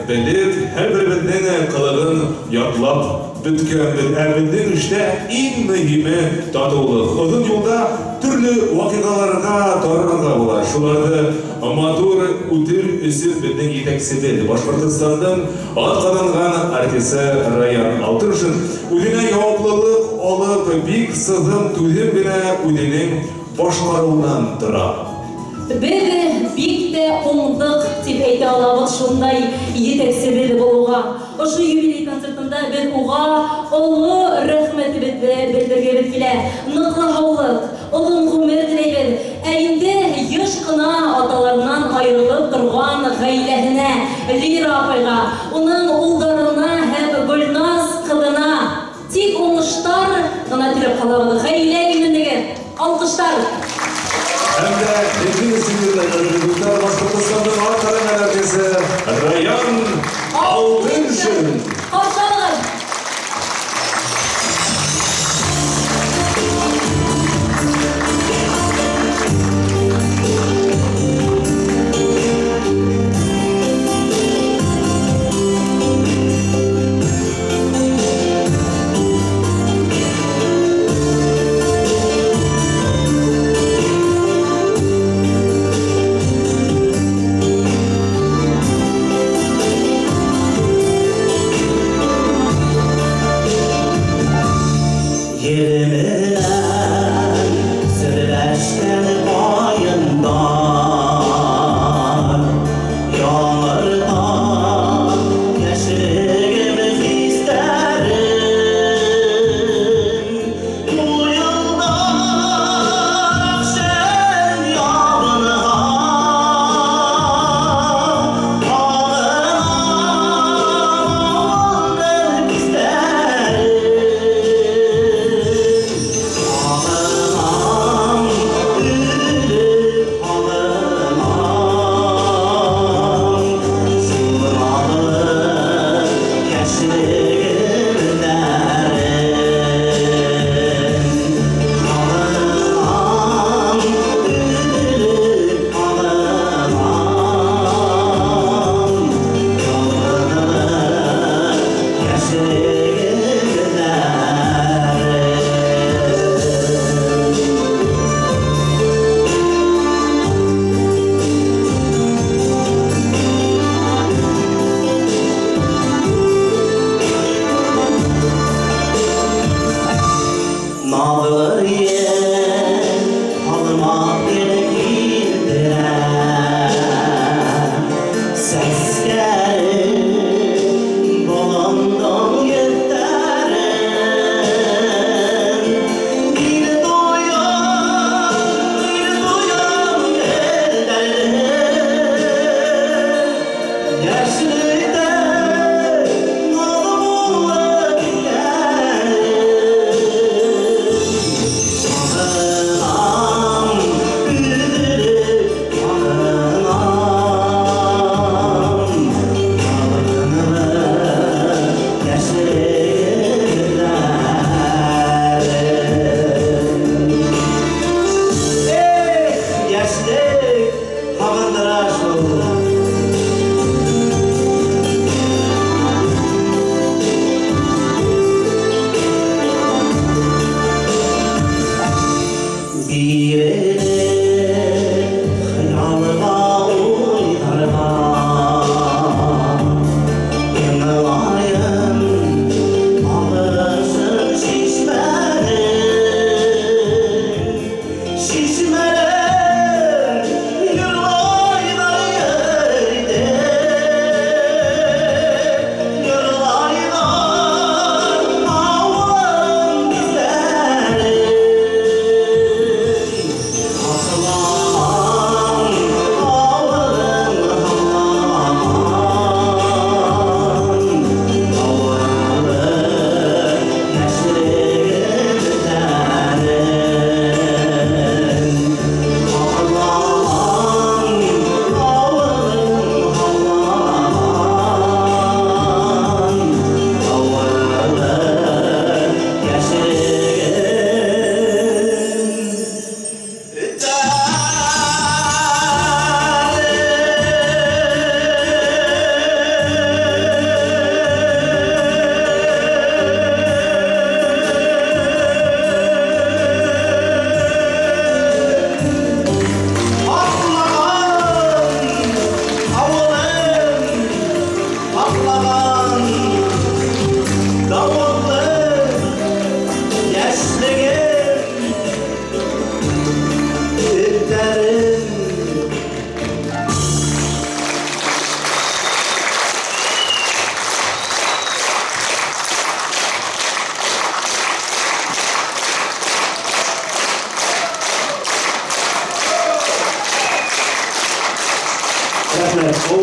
белеп, һәр-беребезнең кылыгын ятлап беткәнбез. Безнең эштә иң мөһиме татулык. Озын юлда төрле вакыйгаларга тарырга була. Шуларны матур үтер үсеп безнең итәксебез Башкортстанның аткарылган артисты Раян Алтыншин үзенә яуаплылык алып бик сызым түзем генә үзенең башкаруыннан тора. Biz бик тә уңдык дип әйтә алабыз шундай итәксебез булуга. Ошо юбилей концертында без уга олы рәхмәтебезне белдергебез килә. Ныклы һаулык, озын гомер теләйбез. Ә инде еш кына аталарыннан аерылып торган гаиләһенә, Лира апайга, уның улдарына һәм Гөлназ кызына тик уңыштар гына теләп калабыз. Гаилә иминлеге, алкыштар. Hem de hepiniz sizlerle Bashkortostonning art артисты Раян Алтыншин. Hoşçakalın.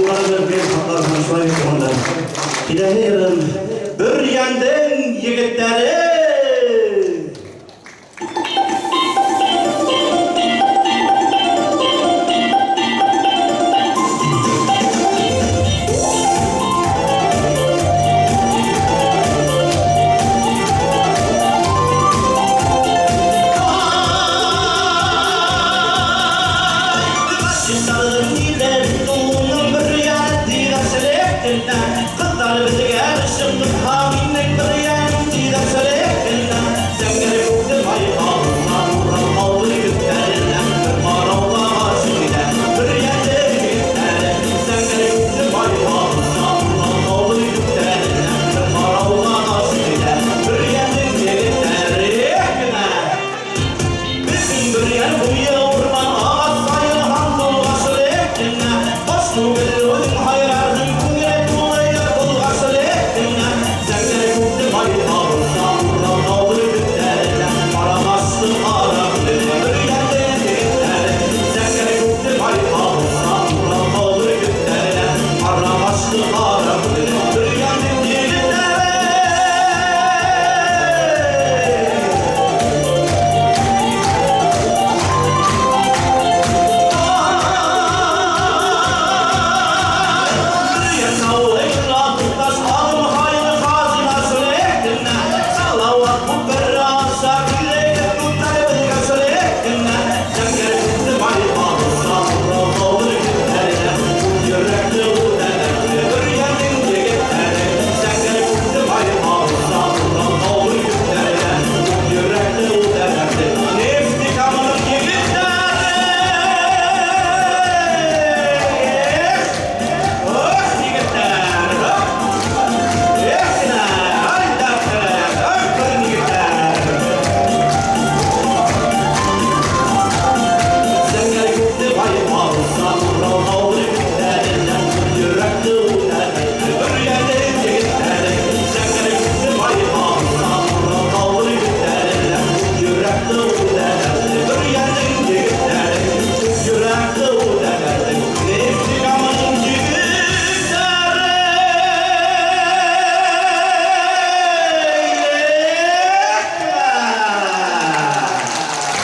Yıllardır bir haklar konuşmayı konuda. Bilemiyorum. Bir yandan yigitleri.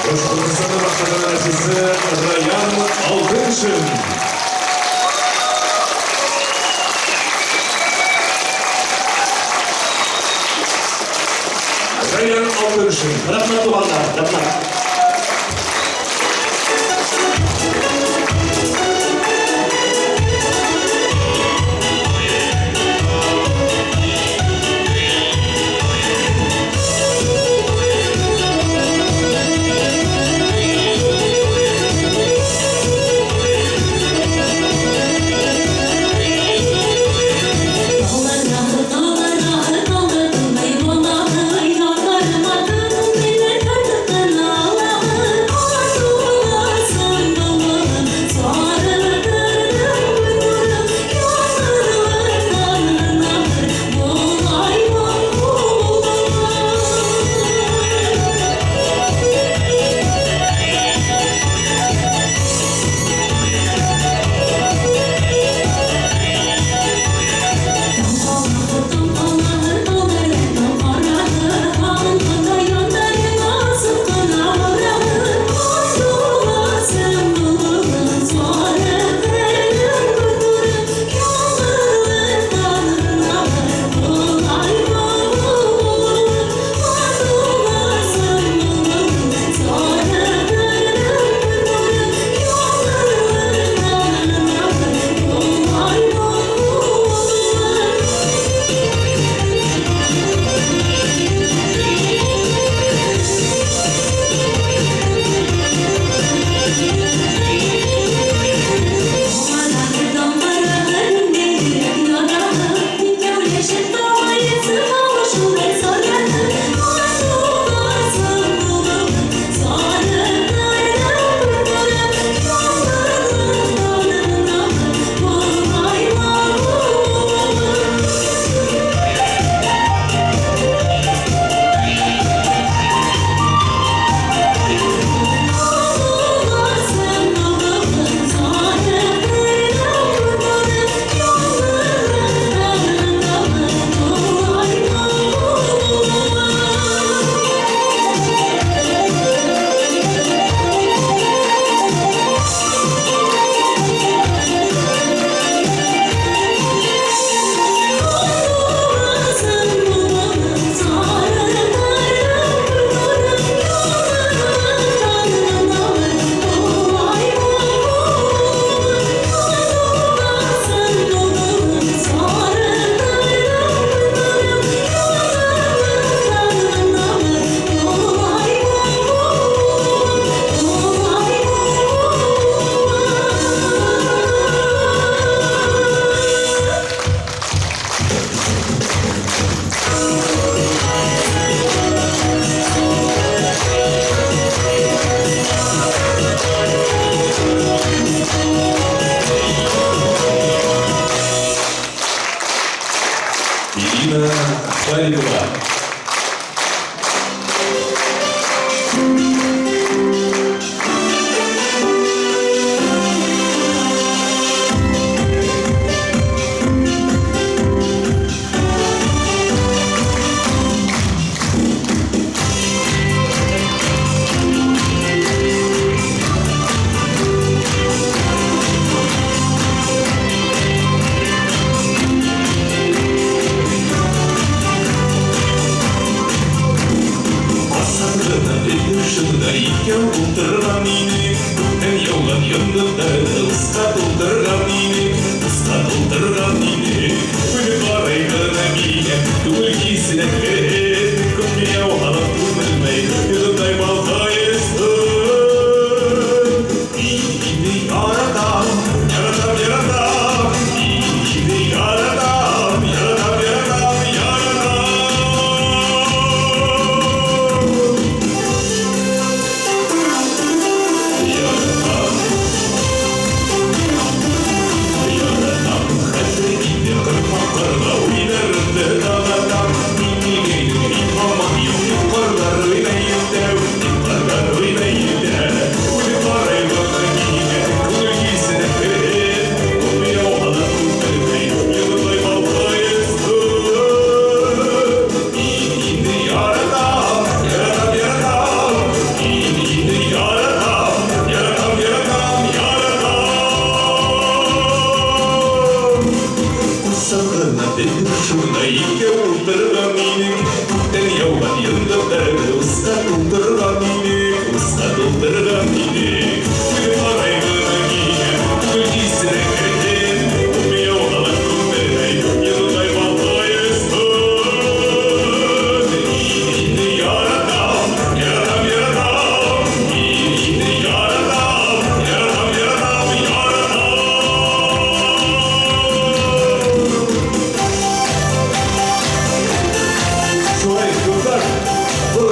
Coşkularını başladan aracısı Rayan Altınşın. Rayan Altınşın. Rahmet duvarlar. Rahmet. Dağlar, dağlar, dağlar, dağlar, dağlar, dağlar, dağlar, dağlar, dağlar, dağlar, dağlar, Галина Халикова. Шында икәү ултырган идек, күктән яуган йондыҙҙарҙы усҡа тултырган идек, усҡа тултырган идек. Күҙе ҡарай ғына миңә, түгел кисерәк кәрәк, күпме яуһалап күмелмәй, йоҙондай балтай өҫтөн. Инде яратам, яратам, яратам, инде яратам, яратам, яратам, яратам. Шunda икәү ултырган идек, күктән яуган йондоҙҙарҙы усҡа тултырган идек, усҡа тултырган идек. Күҙе ҡарай ғына миңә, түгел кисерәк кәрәк, күпме яуһалап күмелмәй, йоҙондай балтай өҫтөн. Инде яратам, яратам, яратам, инде яратам, яратам, яратам, яратам. Шулай, кыздар, был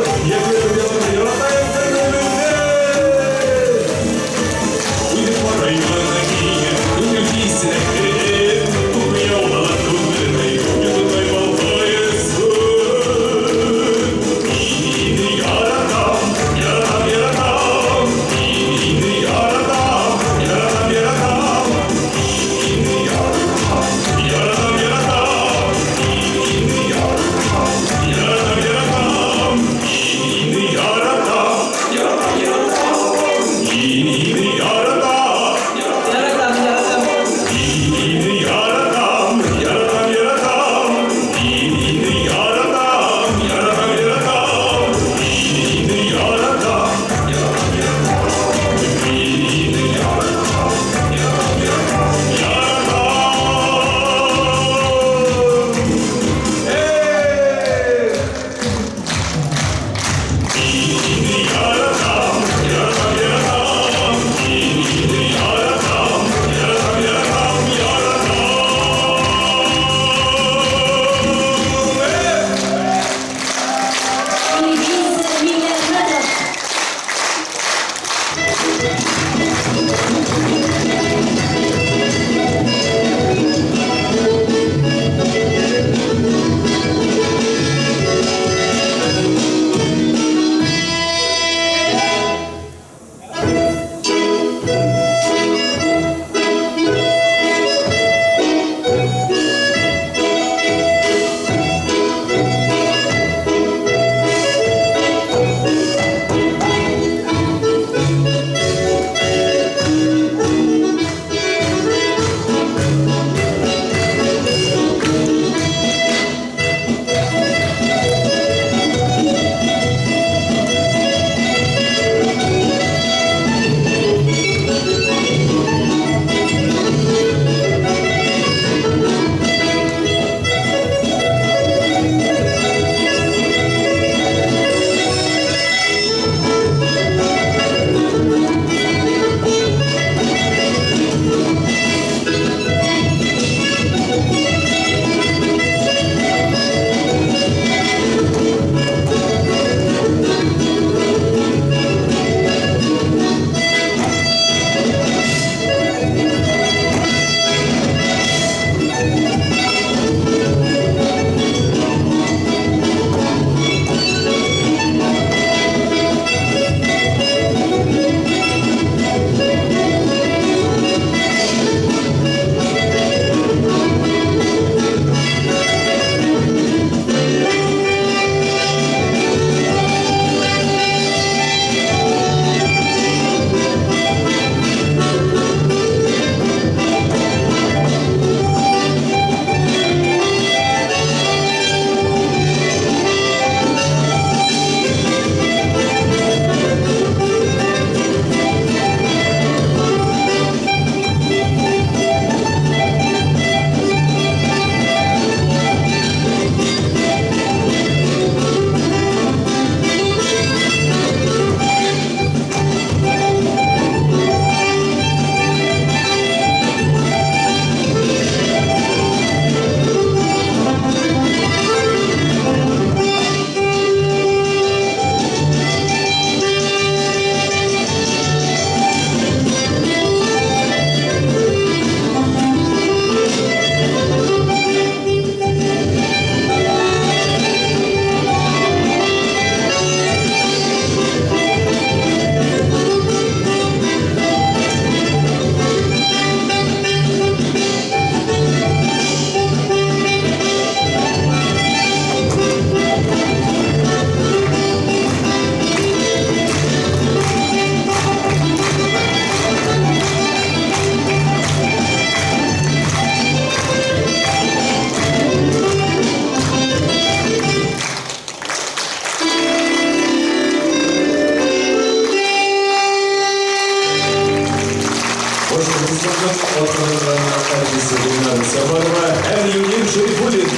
Сафарова һәм Юнир Шәрифуллин.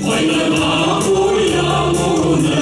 Oynama bu yağmurunu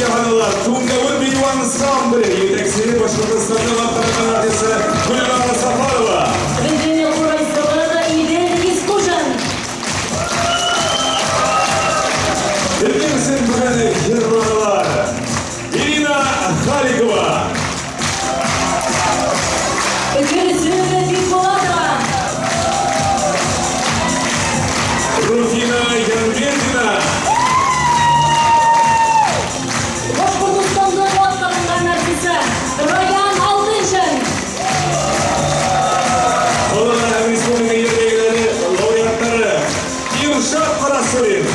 Шаханалар, Туңдавыр бию ансамблі, етексері Башқұртстанның атқаратын артисі Гүлнара Сапарова. Біздің құрайсылығы Идел Ескушин. Ертеңсін бүгін жырланалар. Ирина Халикова. Гүлсүзі Бекболатова. Руфина Янбердина. Башқұртстанның атқарылған артисі Раян Алтыншин. Қолына республика еңбегінің лауреаттары Иршат Қарасулин.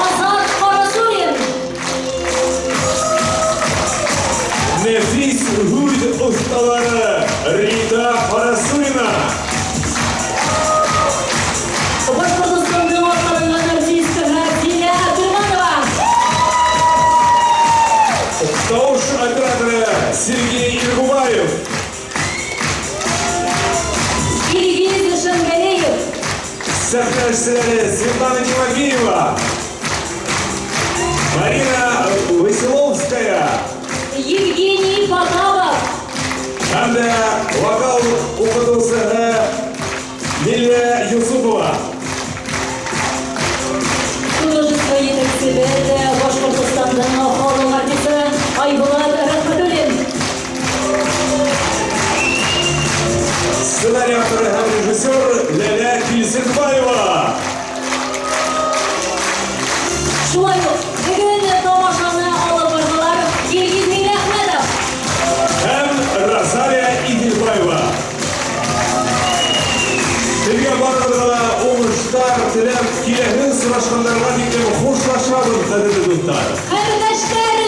Азат Қарасулин. Нефис Гүлд ұсталары Рита Қарасулина. Башқұртстанның атқарылған артисі Дина Абдурманова. Тауыш операторы Сергей Иргубаев. Ильгиз Шангалеев. Сахнашылары Светлана Тимофеева. Марина Василовская. Евгений Потапов. Hem de vokal okutuvchisi Lilya Yusupova. Художество етекшілері Башқұртстанның халық артисі Айболат Рахматуллин. Сценарий авторы һәм режиссер Ләлә Килсенбаева. Шулай ук бүгін тамашаны алып барғандар Илгиз Миңнәхмәтов. Һәм Розалия Идилбаева. Сезгә барыгызга уңышлар теләп, киләһен сорашканнарга тиклем хушлашабыз, кадерле дуслар. Хәзердәштәр